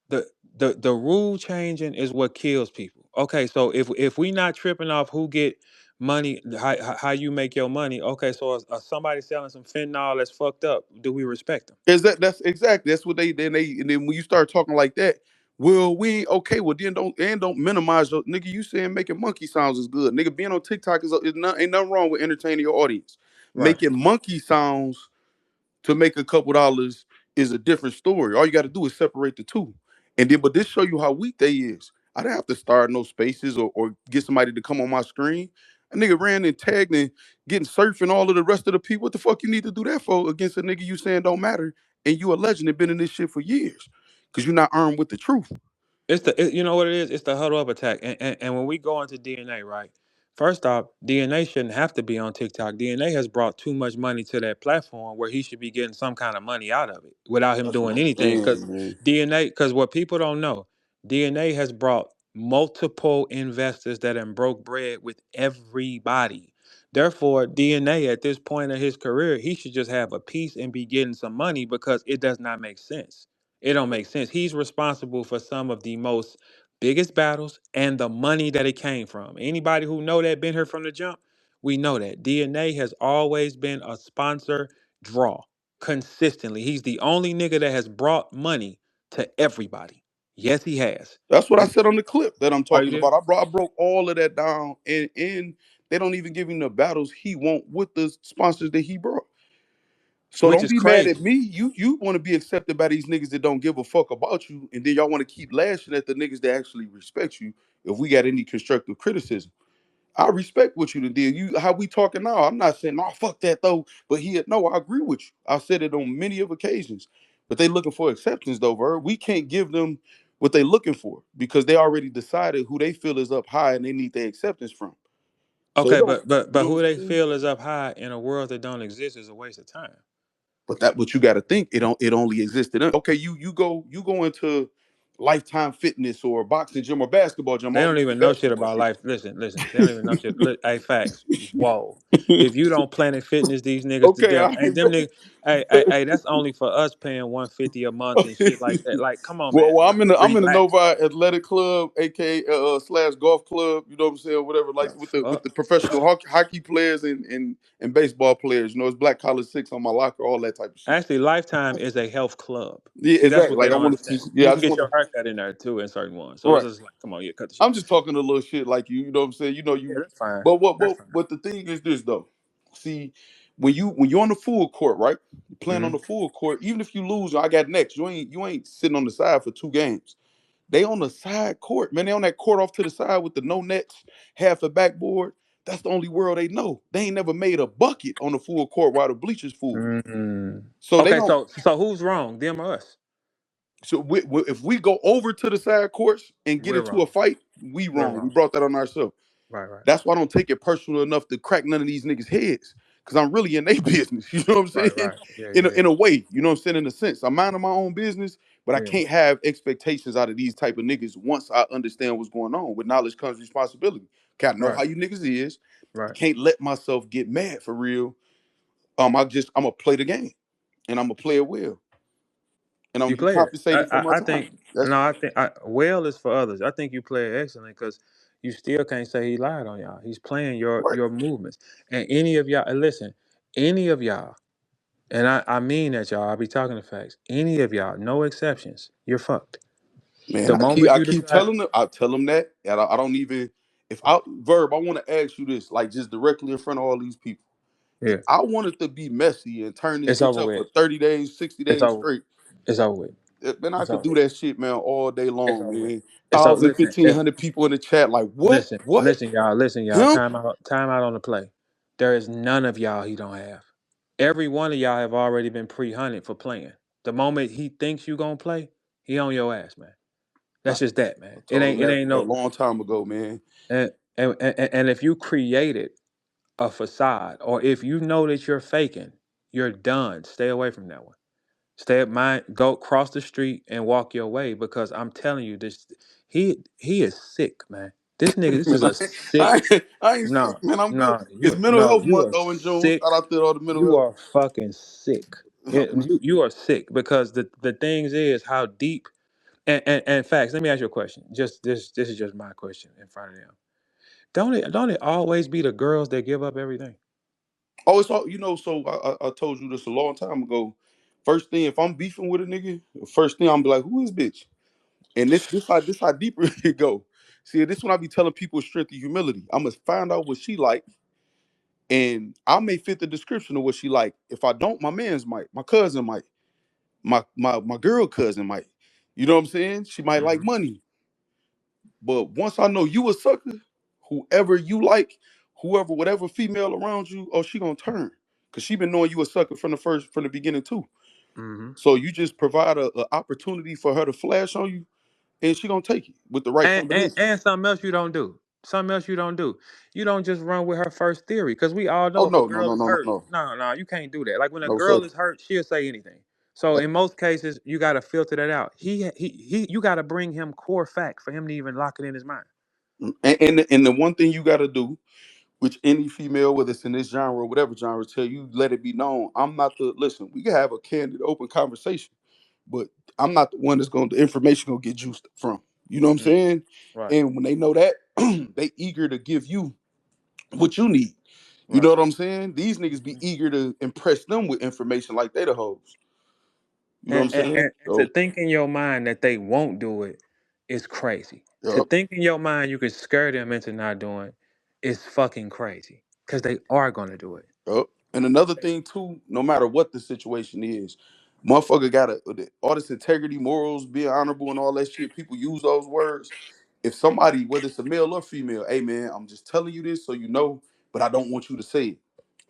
is. The rule changing is what kills people. Okay, so if we not tripping off who get money, how you make your money. Okay, so somebody selling some fentanyl that's fucked up. Do we respect them? Is that's exactly that's what and then when you start talking like that, well, we ain't okay. Well, then don't minimize your nigga. You saying making monkey sounds is good, nigga. Being on TikTok ain't nothing wrong with entertaining your audience. Right. Making monkey sounds to make a couple dollars is a different story. All you got to do is separate the two, and then but this show you how weak they is. I didn't have to start no spaces or get somebody to come on my screen. A nigga ran and tagged and getting surfing all of the rest of the people. What the fuck you need to do that for against a nigga you saying don't matter and you a legend and been in this shit for years because you're not armed with the truth. You know what it is? It's the huddle up attack. And when we go into DNA, right? First off, DNA shouldn't have to be on TikTok. DNA has brought too much money to that platform where he should be getting some kind of money out of it without him That's what doing I'm anything. saying, man. Because what people don't know, DNA has brought multiple investors that have broke bread with everybody. Therefore, DNA at this point in his career, he should just have a piece and be getting some money because it does not make sense. It don't make sense. He's responsible for some of the most biggest battles and the money that it came from. Anybody who know that been here from the jump, we know that DNA has always been a sponsor draw consistently. He's the only nigga that has brought money to everybody. Yes, he has. That's what I said on the clip that I'm Are you talking there? about. I broke all of that down, and they don't even give him the battles he want with the sponsors that he brought. So Which don't is be mad at crazy. me. You want to be accepted by these niggas that don't give a fuck about you, and then y'all want to keep lashing at the niggas that actually respect you. If we got any constructive criticism, I respect what you done did. You how we talking now. I'm not saying no fuck that though, but no, I agree with you. I said it on many of occasions, but they looking for acceptance though, Verb. We can't give them what they looking for because they already decided who they feel is up high and they need their acceptance from. So it Okay, don't, but you know what who I'm they saying? feel is up high in a world that don't exist is a waste of time. But that what you got to think. It only existed. Okay, you go into Lifetime Fitness or boxing gym or basketball gym. They All the don't niggas even know shit basketball about shit. life. Listen. They don't even know shit. Look, hey, facts. Whoa. If you don't Planet Fitness, these niggas, Okay, all hey, right, them bro. niggas, Hey, that's only for us paying 150 a month and shit like that. Like, come on, man. Well, I'm in the Relax. Novi Athletic Club, aka slash golf club. You know what I'm saying? Whatever, like The with the fuck? professional hockey players and baseball players. You know, it's Black Collar Six on my locker, all that type of shit. Actually, Lifetime is a health club. Yeah, See, that's exactly. what they Like I don't want understand. to. Yeah, You I can just get want your to. haircut in there too in certain ones. So it's Right. just like, come on, yeah, cut the shit. I'm just talking a little shit like you. You know what I'm saying? You know Yeah, you. that's fine. But what That's what fine. but the thing is this though. See, when you're on the full court, right? You're playing on Hmm. the full court. Even if you lose, I got next. You ain't sitting on the side for 2 games. They on the side court, man. They on that court off to the side with the no nets, half the backboard. That's the only world they know. They ain't never made a bucket on the full court while the bleachers full. Mm. So they Okay, don't. so who's wrong? Them or us? So if we go over to the side courts and get We're into a wrong. fight, we We're wrong. We wrong. brought that on ourselves. Right, right, That's why I don't take it personal enough to crack none of these niggas' heads. Cause I'm really in their business. You know what I'm right, saying? right. Yeah, In a, yeah, in a way, you know what I'm saying? In a sense, I'm minding my own business, but I yeah. can't have expectations out of these type of niggas once I understand what's going on. With knowledge comes responsibility. Okay, I know Right, how you niggas is. I right. can't let myself get mad for real. I'm gonna play the game and I'm gonna play it well. And I'm You gonna get play it. compensated for my I think time. That's no. I think well is for others. I think you play it excellent because you still can't say he lied on y'all. He's playing right. your movements. And any of y'all, and listen, any of y'all, and I mean that y'all. I be talking the facts. Any of y'all, no exceptions. You're fucked. Man, The I keep moment I you keep decide, telling them. I tell them that, and I don't even. If I verb, I want to ask you this, like just directly in front of all these people. If yeah, I wanted to be messy and turn this it's bitch over up with. for 30 days, 60 It's days over. straight, It's over with. then I It's could over do with. that shit, man, all day It's long, over with. man. It's over. 1,000, Listen, 1,500 people in the chat, like, what? What? listen, y'all. Him? Time out on the play. There is none of y'all he don't have. Every one of y'all have already been pre-hunted for playing. The moment he thinks you gonna play, he on your ass, man. I That's just that, man. told him It that ain't a no. long time ago, man. And if you created a facade, or if you know that you're faking, you're done. Stay away from that one. Stay at mine. Go cross the street and walk your way because I'm telling you, this he is sick, man. This nigga, this is Man, a sick. I ain't sick, No, man. I'm good. no, It's Mental Health you Month, are though, in June. sick. Shout out to all the mental You health. are fucking sick. You are sick because the things is how deep and facts. Let me ask you a question. Just this is just my question in front of them. Don't it always be the girls that give up everything? Oh, it's all So I told you this a long time ago. First thing, if I'm beefing with a nigga, first thing I'm be like, who is bitch? And this how deeper it go. See, this when I be telling people strength and humility. I must find out what she like, and I may fit the description of what she like. If I don't, my man's might, my cousin might, my girl cousin might. You know what I'm saying? She might like Hmm. money, but once I know you a sucker, whoever you like, whoever whatever female around you, oh she gonna turn, cause she been knowing you a sucker from the beginning too. Hmm. So you just provide a opportunity for her to flash on you, and she gonna take it with the right combination. And something else you don't do. Something else you don't do. You don't just run with her first theory because we all Oh know if a no, no, girl no, is no, no, hurt, no, no, you can't do that. Like when a no, sir. girl is hurt, she'll say anything. So in most cases, you got to filter that out. You got to bring him core fact for him to even lock it in his mind. And the one thing you gotta do, which any female, whether it's in this genre or whatever genre, tell you, let it be known. I'm not the listen. We can have a candid, open conversation, but I'm not the one that's going. The information gonna get juiced from. You know what I'm Mm, saying? right, And when they know that, they eager to give you what you need. You know right. what I'm saying? These niggas be eager to impress them with information like they the hoes. You know what I'm saying? And to So, think in your mind that they won't do it is crazy. To yup. think in your mind you can scare them into not doing it is fucking crazy because they are gonna do it. Yup. And another thing too, no matter what the situation is, motherfucker gotta all this integrity, morals, being honorable, and all that shit. People use those words. If somebody, whether it's a male or female, hey man, I'm just telling you this so you know, but I don't want you to say it.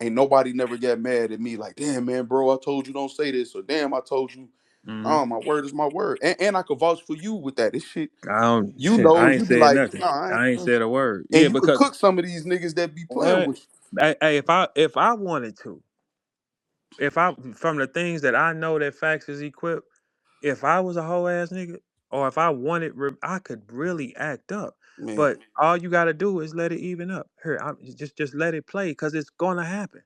Ain't nobody never got mad at me like, damn man, bro, I told you don't say this, or damn, I told you. Hmm. Oh, my word is my word, and I could vouch for you with that. This shit, I don't you shit. know, I ain't you be said like, nothing. nah, I ain't. I ain't said a word. And Yeah, you could because cook some of these niggas that be playing what? with Hey, if I wanted to, if I from the things that I know that Fax is equipped, if I was a whole ass nigga, or if I wanted, I could really act up. you, man. But all you gotta do is let it even up. Here, just let it play, cause it's gonna happen.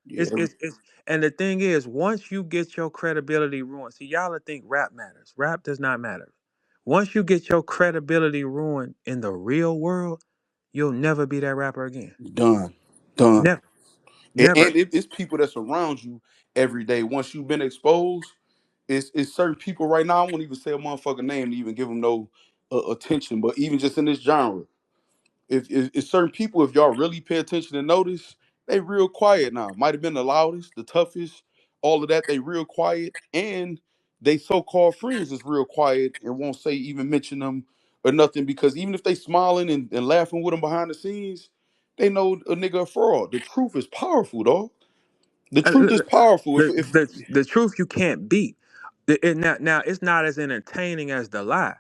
Yeah, It's and the thing is, once you get your credibility ruined, see y'all would think rap matters. Rap does not matter. Once you get your credibility ruined in the real world, you'll never be that rapper again. done, done. Never, never. And it's people that's around you every day. Once you've been exposed, it's certain people right now. I won't even say a motherfucking name to even give them no attention. But even just in this genre, if certain people, if y'all really pay attention and notice, they real quiet now. Might have been the loudest, the toughest, all of that. They real quiet, and they so-called friends is real quiet and won't say even mention them or nothing because even if they smiling and laughing with them behind the scenes, they know a nigga a fraud. The truth is powerful, dog. The Uh, truth is powerful. If the truth you can't beat. Now it's not as entertaining as the lie,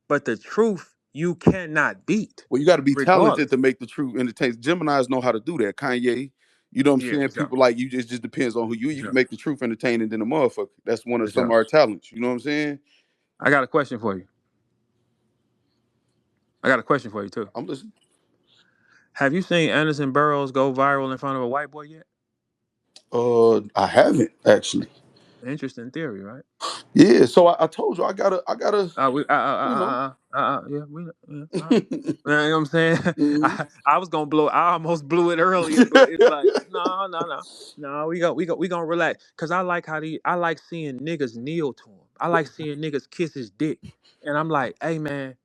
but the truth you cannot beat, Well, you got to be talented regardless. to make the truth entertain. Geminis know how to do that. Kanye, you know what I'm Yeah, saying? for sure, People like you, just depends on who you. for You can sure, make the truth entertaining than a motherfucker. That's one of for some of sure. our talents. You know what I'm saying? I got a question for you. I got a question for you too. I'm listening. Have you seen Anderson Burrows go viral in front of a white boy yet? I haven't actually. Interesting theory, right? Yeah, so I told you I gotta, you know. Yeah, yeah, all right. You know what I'm saying? Mhm. I was gonna blow. I almost blew it earlier, but it's like, no, no, no, no. We gonna relax. Cause I like seeing niggas kneel to him. I like seeing niggas kiss his dick, and I'm like, hey man,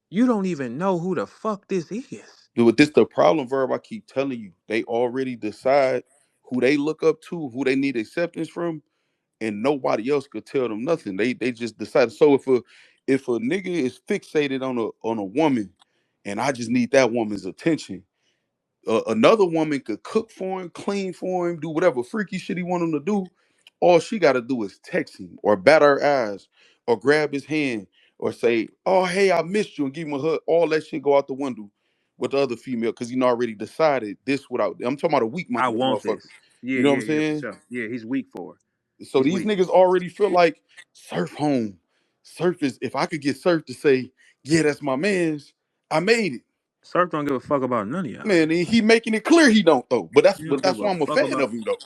you don't even know who the fuck this is. Dude, this the problem, Verb. I keep telling you, they already decide who they look up to, who they need acceptance from, and nobody else could tell them nothing. They just decided. So if a nigga is fixated on a woman, and I just need that woman's attention, another woman could cook for him, clean for him, do whatever freaky shit he want him to do. All she got to do is text him or bat her eyes or grab his hand or say, "Oh hey, I missed you," and give him a hug. All that shit go out the window with the other female because you know already decided this without. I'm talking about a weak I minded want motherfucker. this. Yeah, You know what yeah, I'm yeah, for saying? sure. Yeah, he's weak for it. So He's these weak. niggas already feel like Surf home. Surf is if I could get Surf to say, yeah, that's my man's, I made it. Surf don't give a fuck about none of y'all. Man, he making it clear he don't though. But that's He but don't give that's a why I'm a fuck fan about. of him though.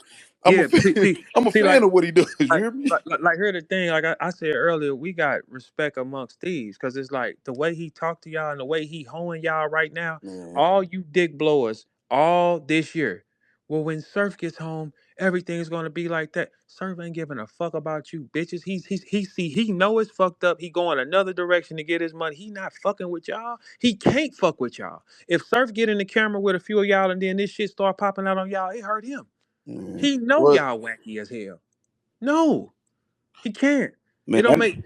I'm a Yeah, fan, I'm a see, fan of what he does. You hear me? here's the thing. Like I said earlier, we got respect amongst thieves because it's like the way he talked to y'all and the way he hoeing y'all right now. Man, All you dick blowers, all this year. Well, when Surf gets home, everything's gonna be like that. Surf ain't giving a fuck about you, bitches. He know it's fucked up. He going another direction to get his money. He not fucking with y'all. He can't fuck with y'all. If Surf get in the camera with a few of y'all and then this shit start popping out on y'all, it hurt him. man. He know What y'all wacky as hell. No, he can't. man, It don't make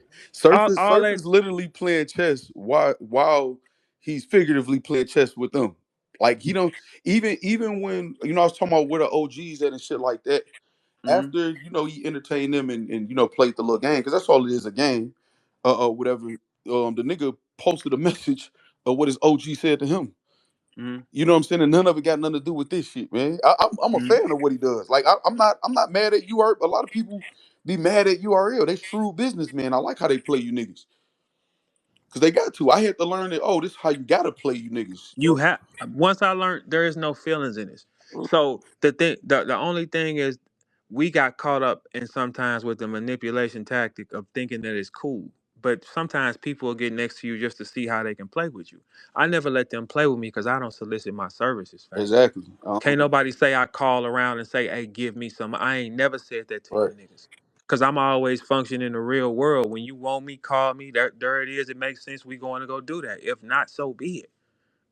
all Surf that. is literally playing chess while he's figuratively playing chess with them. Like he don't even when you know I was talking about where the OGs at and shit like that. Mm, After you know he entertained them and you know played the little game because that's all it is, a game, whatever. The nigga posted a message of what his OG said to him. mm, You know what I'm saying? And none of it got nothing to do with this shit, man. I'm a mm. fan of what he does. Like I'm not mad at UR. A lot of people be mad at URL. They shrewd businessmen. I like how they play you niggas because they got to. I had to learn that. Oh, this is how you gotta play you niggas. You have once I learned there is no feelings in this. So the only thing is we got caught up in sometimes with the manipulation tactic of thinking that it's cool. But sometimes people will get next to you just to see how they can play with you. I never let them play with me because I don't solicit my services, facts. Exactly. Can't nobody say I call around and say, "Hey, give me some." I ain't never said that to you Right. niggas. Cause I'm always functioning in the real world. When you want me, call me. There it is. It makes sense. We going to go do that. If not, so be it.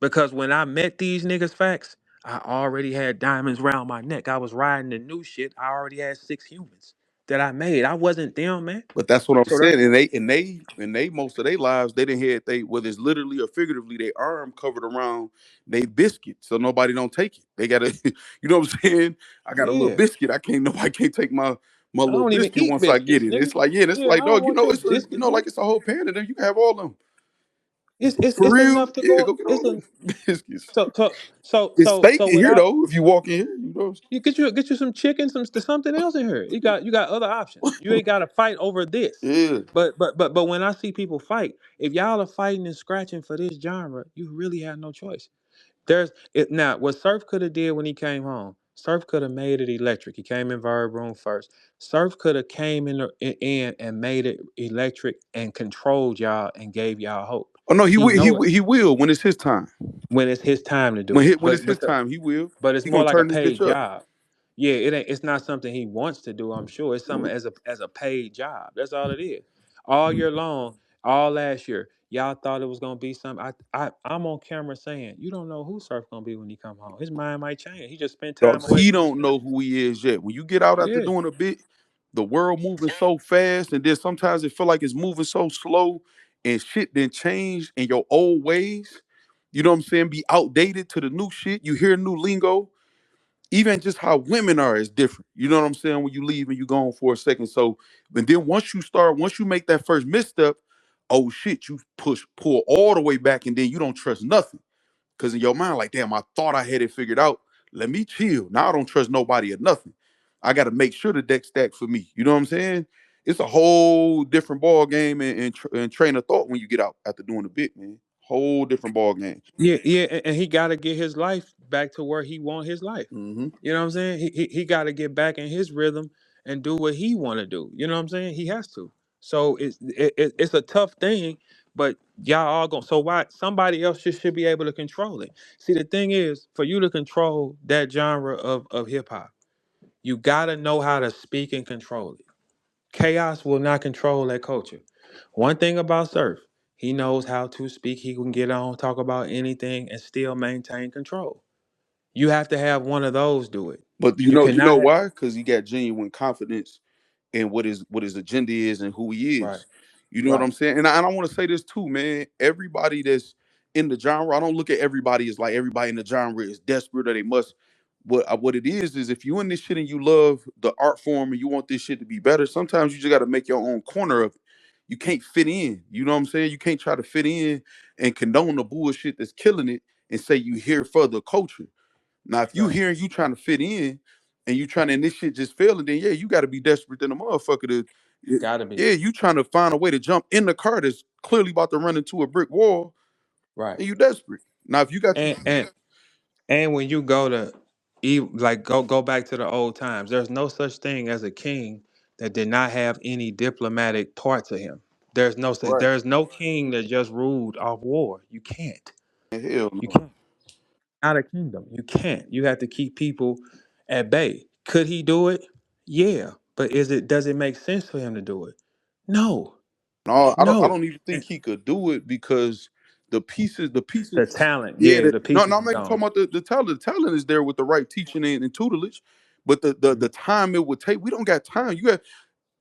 Because when I met these niggas, facts, I already had diamonds round my neck. I was riding the new shit. I already had 6 humans that I made. I wasn't them, man. But that's what I'm So that saying. And they most of their lives they didn't have they whether it's literally or figuratively their arm covered around they biscuit so nobody don't take it. They gotta you know what I'm saying? I got a little yeah. biscuit. Nobody can't take my I little don't even biscuit eat once I get biscuits, it. nigga. It's like, yeah, it's Yeah, I like, don't dog, want your it's a biscuits, like nigga. it's a whole pan of them. You can have all them. For It's real? enough to Yeah, go. go get It's all a them biscuits. so so so It's so steak so in here without though, if you walk in here, you know. you get you some chicken, something else in here. You got other options. You ain't got to fight over this. Yeah. But when I see people fight, if y'all are fighting and scratching for this genre, you really have no choice. There's it now. What Surf could have did when he came home, Surf could have made it electric. He came in Verb room first. Surf could have came in and made it electric and controlled y'all and gave y'all hope. Oh no, He know it he will when it's his time. when it's his time to do it. When it's his time, he will. But it's He more gonna like a turn this bitch paid up. job. Yeah, it ain't. It's not something he wants to do. I'm sure it's something as a paid job. That's all it is. All year long, all last year, y'all thought it was gonna be something. I'm on camera saying you don't know who Surf gonna be when he come home. His mind might change. He just spent Dog, time away he from his don't family. know who he is yet. When you get out after Yeah, doing a bit, the world moving so fast, and then sometimes it feel like it's moving so slow, and shit then change, and your old ways, you know what I'm saying, be outdated to the new shit. You hear new lingo. Even just how women are is different. You know what I'm saying? When you leave and you gone for a second. So, but then once you make that first misstep, oh shit, you pull all the way back, and then you don't trust nothing. Cause in your mind, like, damn, I thought I had it figured out. Let me chill. Now I don't trust nobody or nothing. I got to make sure the deck stack for me. You know what I'm saying? It's a whole different ball game and train of thought when you get out after doing a bit, man. Whole different ball game. yeah, yeah, and he got to get his life back to where he want his life. Hmm. You know what I'm saying? He got to get back in his rhythm and do what he want to do. You know what I'm saying? He has to. So it's a tough thing, but y'all all going. So why somebody else should be able to control it? See, the thing is, for you to control that genre of hip hop, you gotta know how to speak and control it. Chaos will not control that culture. One thing about Surf, he knows how to speak. He can get on, talk about anything, and still maintain control. You have to have one of those do it. But You you cannot know have. why? Because he got genuine confidence in what his agenda is and who he Right, is. You know what right, I'm saying? And I want to say this too, man. Everybody that's in the genre, I don't look at everybody as like everybody in the genre is desperate or they must. What it is if you in this shit and you love the art form and you want this shit to be better, sometimes you just got to make your own corner of it. You can't fit in. You know what I'm saying? You can't try to fit in and condone the bullshit that's killing it and say you here for the culture. Now, if you right. hearing you trying to fit in and you trying to and this shit just failing, then yeah, you got to be desperate than a motherfucker to, Gotta be. yeah, you trying to find a way to jump in the car that's clearly about to run into a brick wall, Right. and you desperate. Now, if you got you, And when you go to like go back to the old times, there's no such thing as a king that did not have any diplomatic part to him. right, There's no king that just ruled off war. You can't. hell You no. can't. Not a kingdom. You can't. You have to keep people at bay. Could he do it? Yeah. But does it make sense for him to do it? No. No, I No. don't even think And he could do it because the the pieces, talent, yeah. yeah, the No, pieces I'm is not even talking gone. about the talent. The talent is there with the right teaching and tutelage, but the Mhm. time it would take, we don't got time. You got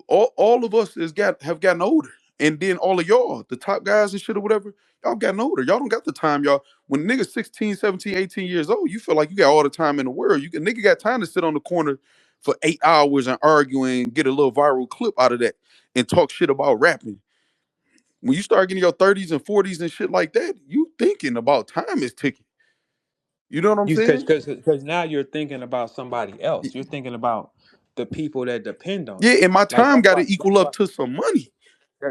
all of us have gotten older. And then all of y'all, the top guys and shit or whatever, y'all gotten older. Y'all don't got the time, y'all. When niggas 16, 17, 18 years old, you feel like you got all the time in the world. Nigga got time to sit on the corner for 8 hours and argue and get a little viral clip out of that and talk shit about rapping. When you start getting your 30s and 40s and shit like that, you thinking about time is ticking. You know what I'm You saying? because now you're thinking about somebody else. You're thinking about the people that depend on Yeah, you. and my Like time got to equal up to some money.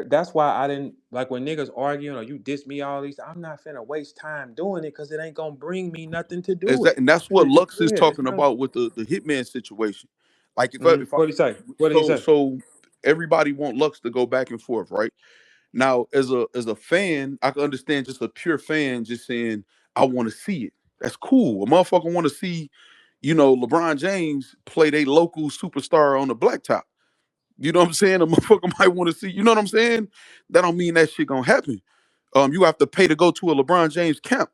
that's why I didn't like when niggas arguing or you diss me all these. I'm not finna waste time doing it because it ain't gonna bring me nothing to do it. And that's what Lux is Yeah, it's talking not. about with the hitman situation. Like if I What did he say? What did he say? so everybody want Lux to go back and forth, right? Now, as a fan, I can understand just a pure fan just saying, I want to see it. That's cool. A motherfucker want to see, LeBron James play their local superstar on the blacktop. You know what I'm saying? A motherfucker might want to see, you know what I'm saying? That don't mean that shit gonna happen. You have to pay to go to a LeBron James camp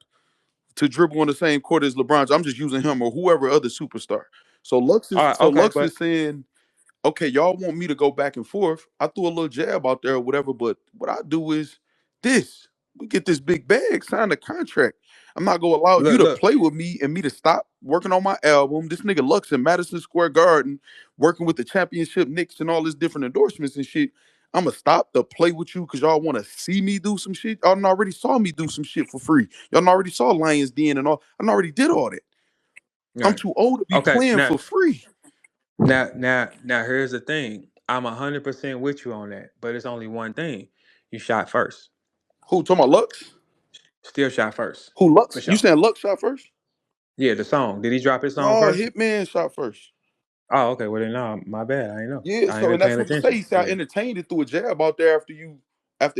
to dribble on the same court as LeBron. I'm just using him or whoever other superstar. All right, So okay, Lux but is saying, okay, y'all want me to go back and forth. I threw a little jab out there or whatever, but what I do is this. We get this big bag, sign the contract. I'm not gonna allow you to look, play with me and me to stop working on my album. This nigga Lux in Madison Square Garden, working with the championship Knicks and all this different endorsements and shit. I'ma stop to play with you because y'all want to see me do some shit. Y'all done already saw me do some shit for free. Y'all done already saw Lions Den and all. I done already did all that. I'm right. too old to be Okay, playing for free. now here's the thing. I'm 100% with you on that, but it's only one thing. You shot first. Who talking about Lux? Still shot first. Who For Lux? You sure. saying Lux shot first? Yeah, the song. Did he drop his song No, first? Hitman shot first. Oh, okay. Well then, no, my bad. I ain't know. Yeah, I ain't so been and that's paying what he say. attention. He said I Yeah. entertained it through a jab out there after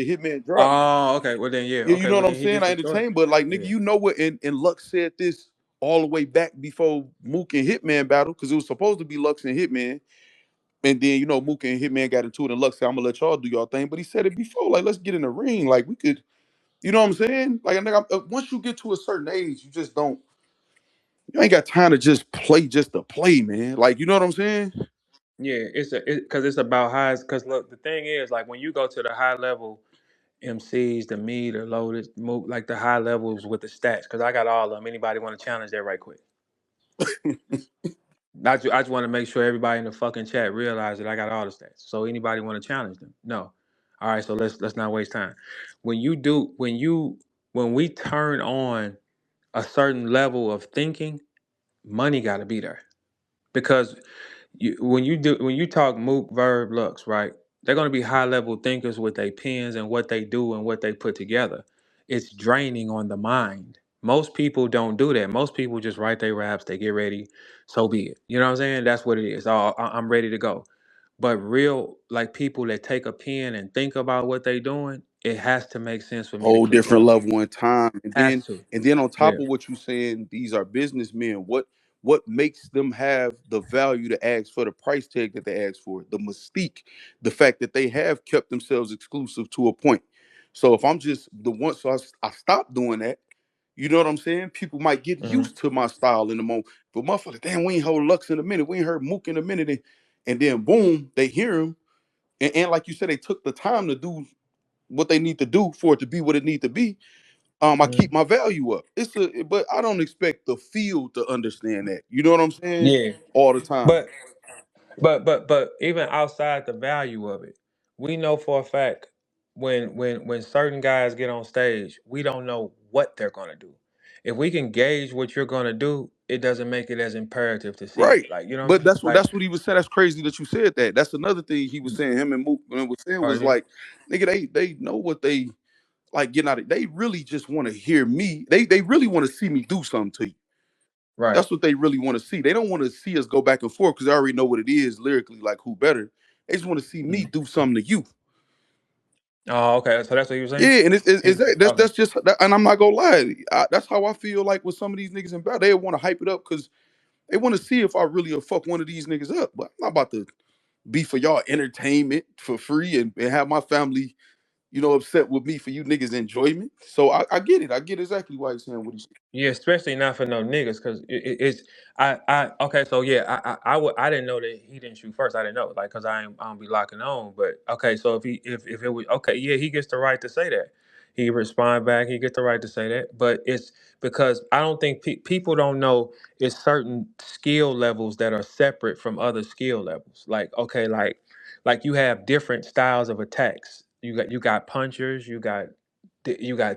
Hitman dropped. Oh, okay. Well then, yeah. Yeah, you Okay. know Well what I'm then, he saying? gets I the story. entertained, but like nigga, Yeah. you know what? And Lux said this all the way back before Mook and Hitman battle because it was supposed to be Lux and Hitman, and then you know Mook and Hitman got into it, and Lux said, "I'm gonna let y'all do y'all thing," but he said it before, like let's get in the ring, like we could, you know what I'm saying? Like nigga, once you get to a certain age, you just don't, you ain't got time to just play just to play, man. Like you know what I'm saying? Yeah. Because it's about highs. Because look, the thing is, like when you go to the high level MCs, the mid or loaded, move like the high levels with the stats. Because I got all of them. Anybody want to challenge that right quick? I just want to make sure everybody in the fucking chat realize that I got all the stats. So anybody want to challenge them? No. All right. So let's not waste time. When you do when we turn on a certain level of thinking, money got to be there because when you talk Mook, Verb, Lux, right? They're going to be high level thinkers with their pens and what they do and what they put together. It's draining on the mind. Most people don't do that. Most people just write their raps, they get ready, so be it. You know what I'm saying? That's what it is. Oh, I'm ready to go. But real like people that take a pen and think about what they doing, it has to make sense for me to Whole click different in. level in time, Has to. and then on top Yeah. of what you saying, these are businessmen. What makes them have the value to ask for the price tag that they ask for? The mystique, the fact that they have kept themselves exclusive to a point. So if I'm just the one, so I stopped doing that. You know what I'm saying? People might get Hmm. used to my style in the moment, but motherfucker, damn, we ain't heard Lux in a minute, we ain't heard Mook in a minute, and then boom, they hear him, and like you said, they took the time to do what they need to do for it to be what it need to be. I keep my value up. But I don't expect the field to understand that. You know what I'm saying? Yeah. All the time. But but even outside the value of it, we know for a fact when certain guys get on stage, we don't know what they're gonna do. If we can gauge what you're gonna do, it doesn't make it as imperative to see Right. it. Like you know what I'm But saying? Like that's what he was saying. That's crazy that you said that. That's another thing he was saying. Him and Mook was saying oh was yeah, like, nigga, they know what they like getting out of. They really just want to hear me. They really want to see me do something to you. right. That's what they really want to see. They don't want to see us go back and forth because they already know what it is lyrically. Like who better? They just want to see me Mhm. do something to you. Oh, okay. So that's what you were saying. Yeah, and He, okay. that's just and I'm not gonna lie, that's how I feel like with some of these niggas in battle. They want to hype it up because they want to see if I really will fuck one of these niggas up. But I'm not about to be for y'all entertainment for free and have my family, upset with me for you niggas enjoyment. So I get it. I get exactly why he's saying what he's saying. Yeah, especially not for no niggas, cause it's I okay. So yeah, I didn't know that he didn't shoot first. I didn't know, like, cause I don't be locking on. But okay, so if it was okay, yeah, he gets the right to say that. He respond back. He gets the right to say that. But it's because I don't think people don't know it's certain skill levels that are separate from other skill levels. Like okay, like you have different styles of attacks. You got punchers. You got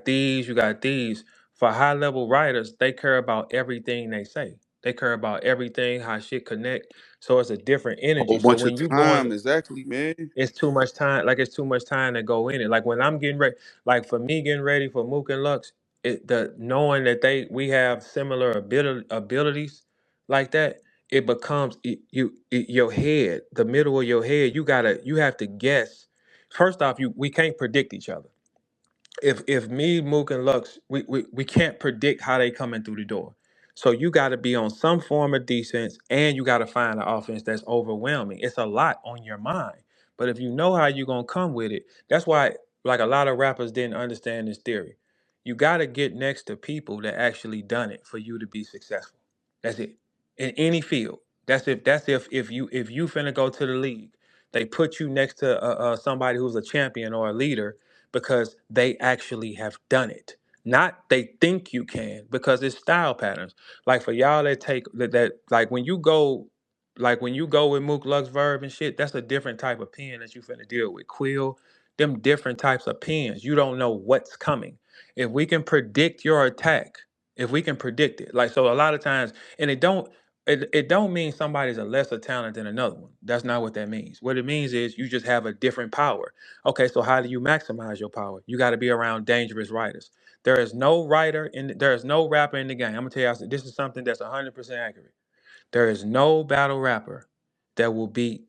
these. You got these for high level writers, they care about everything they say. They care about everything, how shit connect. So it's a different A energy. whole So bunch of when you going, time, exactly, man. it's too much time. Like it's too much time to go in it. Like when I'm getting ready, like for me getting ready for Mook and Lux, the knowing that we have similar abilities like that, it becomes your head, the middle of your head. You have to guess. First off, we can't predict each other if me, Mook, and Lux, we can't predict how they coming through the door. So you got to be on some form of defense, and you got to find an offense that's overwhelming. It's a lot on your mind, but if you know how you're gonna come with it, that's why like a lot of rappers didn't understand this theory. You got to get next to people that actually done it for you to be successful. That's it. In any field. That's if you finna go to the league, they put you next to somebody who's a champion or a leader because they actually have done it. Not they think you can because it's style patterns. Like for y'all that take that like when you go with Mook Lux Verb and shit, that's a different type of pen that you finna deal with. Quill, them different types of pens. You don't know what's coming. If we can predict your attack, if we can predict it, like so a lot of times, and it don't. it don't mean somebody's a lesser talent than another one. That's not what that means. What it means is you just have a different power. Okay, so how do you maximize your power? You got to be around dangerous writers. There is no rapper in the game. I'm gonna tell you, this is something that's 100% accurate. There is no battle rapper that will beat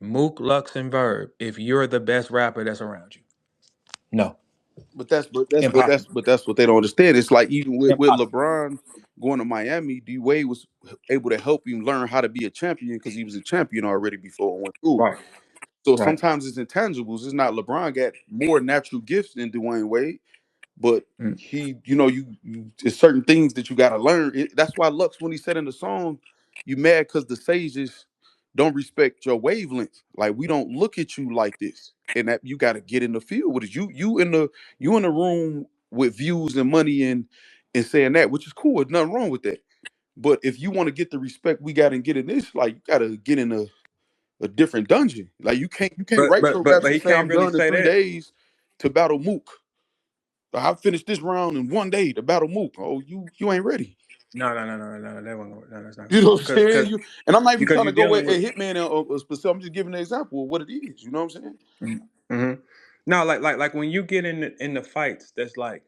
Mook, Lux, and Verb if you're the best rapper that's around you. No, impossible. But that's what they don't understand. It's like even with Impossible. LeBron going to Miami, D Wade was able to help him learn how to be a champion because he was a champion already before he went through. Right. So Right. sometimes it's intangibles. It's not LeBron got more natural gifts than Dwayne Wade, but Mm. he, there's certain things that you got to learn. That's why Lux, when he said in the song, you mad because the sages don't respect your wavelength. Like we don't look at you like this, and that you got to get in the field with it. You in the room with views and money and saying that, which is cool. There's nothing wrong with that. But if you want to get the respect we got and get in this, like you got to get in a different dungeon. Like you can't But write but your but raps but and he say can't I'm really done in say three that. days to battle Mook. I finished this round in one day to battle Mook. Oh, you ain't ready. No. That won't work. No, that's not You gonna know work. what I'm saying? And I'm not even Because trying to you're go with dealing a with. hitman or a specific. I'm just giving an example of what it is. You know what I'm saying? Mm-hmm. No, like when you get in the fights, that's like,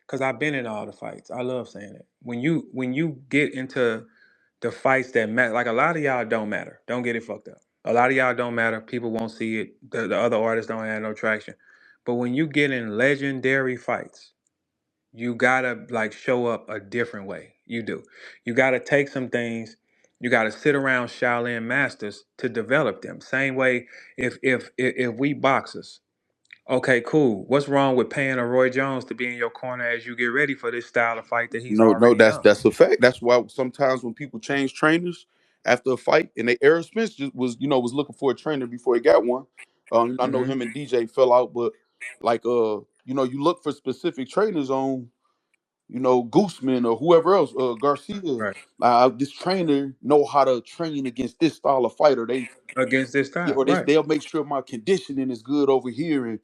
because I've been in all the fights. I love saying it. When you get into the fights that matter, like a lot of y'all don't matter. Don't get it fucked up. A lot of y'all don't matter. People won't see it. The other artists don't have no traction. But when you get in legendary fights, you gotta like show up a different way. You do. You gotta take some things. You gotta sit around Shaolin masters to develop them. Same way if we boxers. Okay, cool. What's wrong with paying a Roy Jones to be in your corner as you get ready for this style of fight that he's No, already that's done? that's a fact. That's why sometimes when people change trainers after a fight, and they Errol Spence just was looking for a trainer before he got one. I know Hmm. him and DJ fell out, but like you look for specific trainers on Gooseman or whoever else, Garcia. Right. This trainer know how to train against this style of fighter. Against this Yeah, style. or Right. they'll make sure my conditioning is good over here.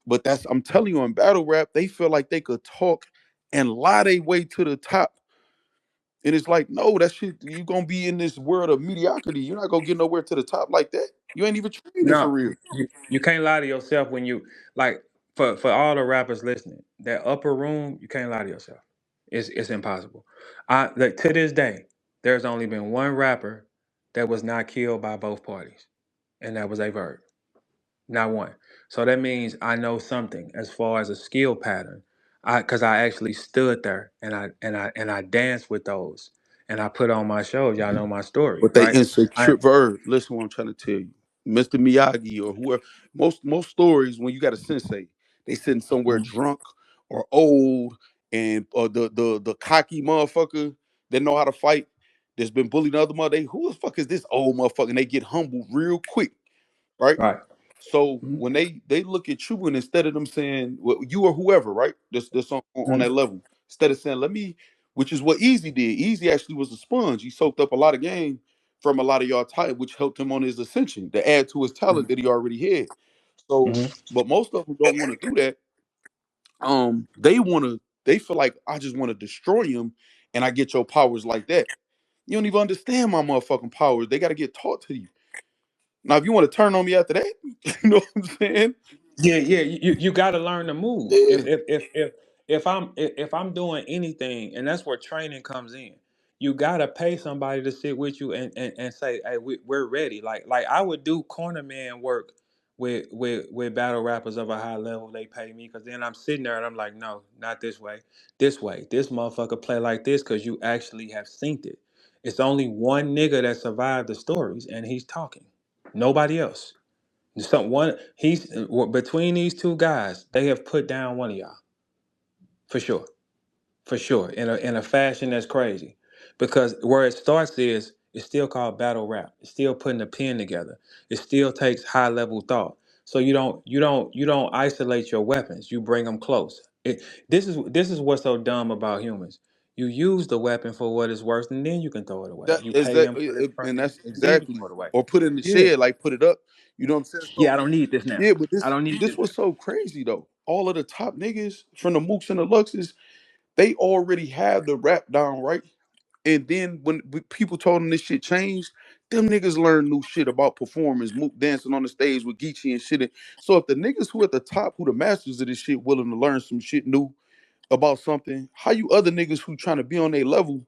But I'm telling you, in battle rap, they feel like they could talk and lie their way to the top. And it's like, no, that shit, you gonna be in this world of mediocrity. You're not gonna get nowhere to the top like that. You ain't even training for No, real. you can't lie to yourself when you like for all the rappers listening. That upper room, you can't lie to yourself. It's impossible. I like to this day, there's only been one rapper that was not killed by both parties, and that was a Verb. Not one. So that means I know something as far as a skill pattern. Because I actually stood there and I danced with those, and I put on my shows. Y'all know my story, But they right? I insecure verb. Listen what I'm trying to tell you. Mr. Miyagi or whoever, most stories when you got a sensei, they sitting somewhere Mhm. drunk or old and or the cocky motherfucker that know how to fight that's been bullied the other mother. Who the fuck is this old motherfucker? And they get humbled real quick, right? Right. So Mhm. when they look at you and instead of them saying well, you or whoever, right? That's on that Mhm. level. Instead of saying let me, which is what Easy did. Easy actually was a sponge. He soaked up a lot of game from a lot of y'all type, which helped him on his ascension to add to his talent that he already had. So, Mhm. but most of them don't want to do that. They feel like I just want to destroy him, and I get your powers like that. You don't even understand my motherfucking powers. They got to get taught to you. Now, if you want to turn on me after that, you know what I'm saying? Yeah. You got to learn to move. Yeah. If I'm doing anything, and that's where training comes in. You got to pay somebody to sit with you and say, "Hey, we're ready." Like I would do corner man work with battle rappers of a high level. They pay me because then I'm sitting there and I'm like, "No, not this way. This way. This motherfucker play like this because you actually have synced it." It's only one nigga that survived the stories, and he's talking. Nobody else. One he's between these two guys, they have put down one of y'all for sure, for sure, in a fashion that's crazy. Because where it starts is it's still called battle rap. It's still putting a pen together. It still takes high level thought. So you don't isolate your weapons. You bring them close. This is what's so dumb about humans. You use the weapon for what it's worth, and then you can throw it away. That You is pay that, them for their and training, that's and then you exactly. throw it away. Or put it in the Yeah, shed, like put it up. You know what I'm saying? yeah. So I don't need this now. yeah, but I don't need this this now. was so crazy though. All of the top niggas from the Mooks and the Luxes, they already have the rap down right. And then when people told them this shit changed, them niggas learned new shit about performance, dancing on the stage with Geechee and shit. So if the niggas who at the top, who the masters of this shit, willing to learn some shit new about something, how you other niggas who trying to be on their level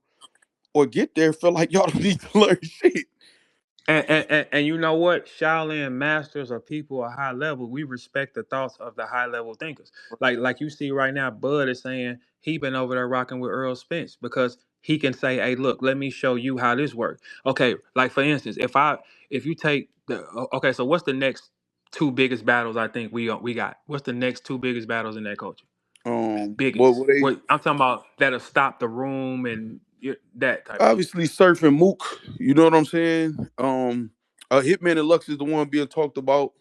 or get there feel like y'all don't need to learn shit? And you know what? Shaolin masters are people at high level. We respect the thoughts of the high level thinkers. Like you see right now, Bud is saying he been over there rocking with Earl Spence because he can say, "Hey, look, let me show you how this works." Okay, like for instance, if you take the okay, so what's the next two biggest battles? I think we got. What's the next two biggest battles in that culture? What Biggest. they What I'm talking about that'll stop the room and that type of shit. obviously Surf and Mook, you know what I'm saying? Hitman and Lux is the one being talked about.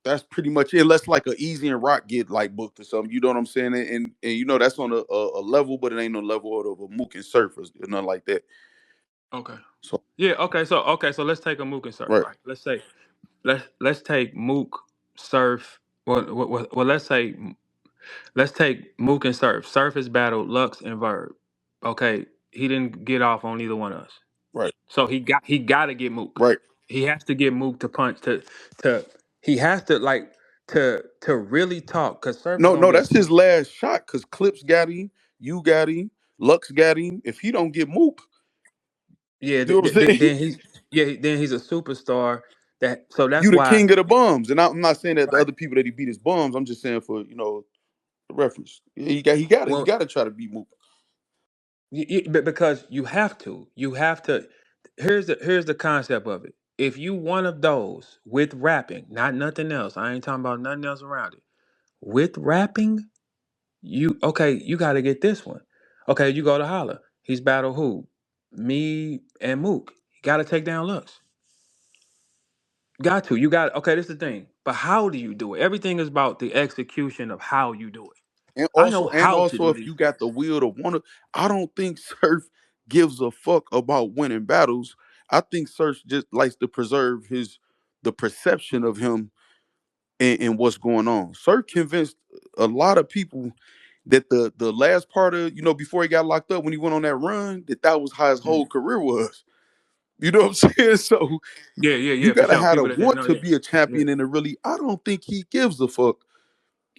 That's pretty much it. Unless like a Easy and Rock get like booked or something, you know what I'm saying? And you know that's on a level, but it ain't no level of a Mook and Surf or nothing like that. Okay. So Yeah. Okay. So let's take a Mook and Surf. right, Right. Let's take Mook Surf. Well, let's take Mook and Surf. Surf has battled Lux and Verb. Okay. He didn't get off on either one of us. right, So he got to get Mook. right. He has to get Mook to punch to he has to like to really talk because Surf is No, gonna no, be a that's his super. last shot because Clips got him, you got him, Lux got him. If he don't get Mook, Yeah. you know what I'm saying? Then he's a superstar. So that's You the why. king of the bums. And I'm not saying that the Right. other people that he beat is bums. I'm just saying for the reference. Yeah, he Well, got to try to beat Mook. But because you have to. Here's the concept of it. If you one of those with rapping, not nothing else. I ain't talking about nothing else around it. With rapping, you got to get this one. Okay, you go to Holla. He's battle who? Me and Mook. You got to take down Lux. Got to. You got. Okay, this is the thing. But how do you do it? Everything is about the execution of how you do it. And I know also, how to do if these you got things. the will to want to, I don't think Surf gives a fuck about winning battles. I think Surf just likes to preserve the perception of him and what's going on. Surf convinced a lot of people that the last part of before he got locked up when he went on that run that was how his Mhm. whole career was. You know what I'm saying? So Yeah, yeah, you yeah, for gotta sure. have to People that didn't want know. to Yeah, be a yeah. champion and to really. I don't think he gives a fuck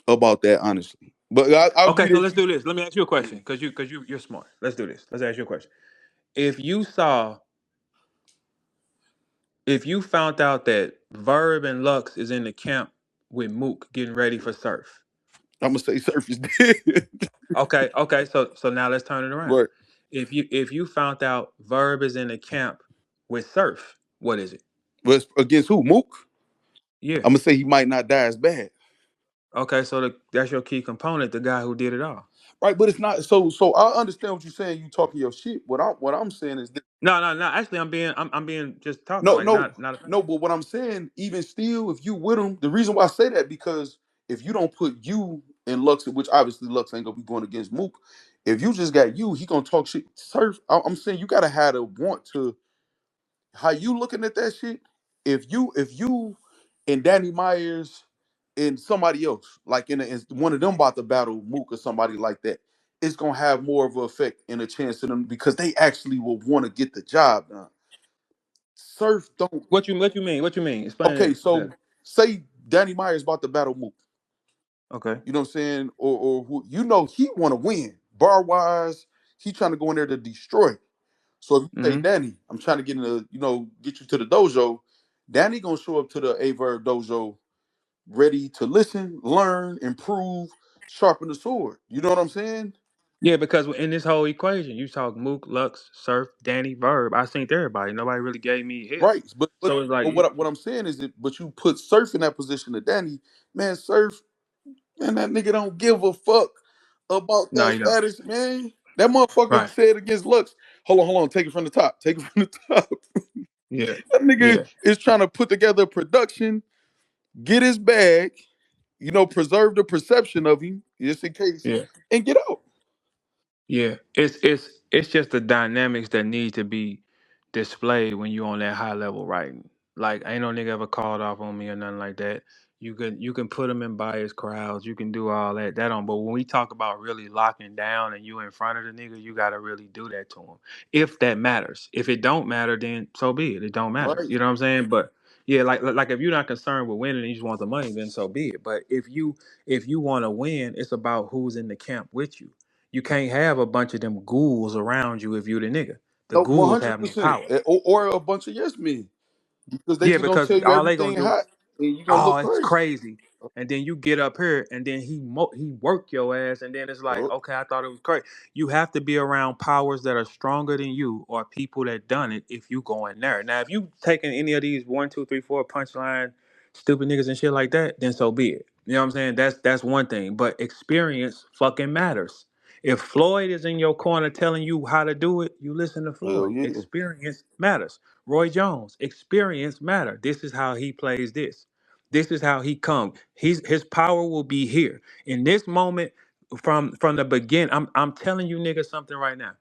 about that honestly. But I'll Okay, get so let's into do this. Let me ask you a question, because you're smart. Let's do this. Let's ask you a question. If you saw, if you found out that Verb and Lux is in the camp with Mook getting ready for Surf. I'm gonna say Surf is dead. Okay. So now let's turn it around. Right. If you found out Verb is in the camp with Surf, what is it? But against who? Mook? Yeah. I'm gonna say he might not die as bad. Okay, so that's your key component, the guy who did it all. Right, but it's not so I understand what you're saying, you talking your shit. What I'm saying is this. No, no, no. Actually, I'm being just talking No, like no, not a. no, but what I'm saying, even still, if you with him, the reason why I say that because if you don't put you in Lux, which obviously Lux ain't gonna be going against Mook, if you just got you, he gonna talk shit. Surf, I'm saying you gotta have to want to how you looking at that shit. If you and Danny Myers and somebody else, like in one of them about to battle Mook or somebody like that, it's gonna have more of an effect and a chance to them because they actually will want to get the job done. Surf don't. What you mean? Explain Okay, it so better. say Danny Myers about to battle Mook, Okay. you know what I'm saying, or who he want to win bar wise. He trying to go in there to destroy. So if you say Mm-hmm. Danny, I'm trying to get in the get you to the dojo. Danny gonna show up to the Averb dojo ready to listen, learn, improve, sharpen the sword. You know what I'm saying? Yeah, because in this whole equation, you talk Mook, Lux, Surf, Danny, Verb. I synced everybody. Nobody really gave me hits. Right. But but, So it's but like, what I'm saying is that but you put Surf in that position to Danny, man, Surf, man, that nigga don't give a fuck about no, that you don't. status, man. That motherfucker Right. said against Lux. Hold on, take it from the top. Take it from the top. Yeah. That nigga Yeah. is trying to put together a production, get his bag, preserve the perception of him, just in case, Yeah. and get out. Yeah. It's just the dynamics that need to be displayed when you on that high level writing. Like ain't no nigga ever called off on me or nothing like that. You can put them in bias crowds. You can do all that. That on. But when we talk about really locking down and you in front of the nigga, you gotta really do that to him. If that matters. If it don't matter, then so be it. It don't matter. Right. You know what I'm saying? But yeah, like if you're not concerned with winning and you just want the money, then so be it. But if you want to win, it's about who's in the camp with you. You can't have a bunch of them ghouls around you if you the nigga. The No, one ghouls hundred have no percent, power. or a bunch of yes men because they Yeah, just gonna because tell you all they gonna everything do, hot and you gonna oh, look it's crazy. crazy. And then you get up here, and then he work your ass, and then it's like, Yup. okay, I thought it was crazy. You have to be around powers that are stronger than you, or people that done it. If you go in there, now if you taking any of these 1, 2, 3, 4 punchline, stupid niggas and shit like that, then so be it. You know what I'm saying? That's one thing. But experience fucking matters. If Floyd is in your corner telling you how to do it, you listen to Hell Floyd. yeah. Experience matters. Roy Jones, experience matter. This is how he plays this. This is how he come. His power will be here in this moment from the beginning. I'm telling you niggas something right now.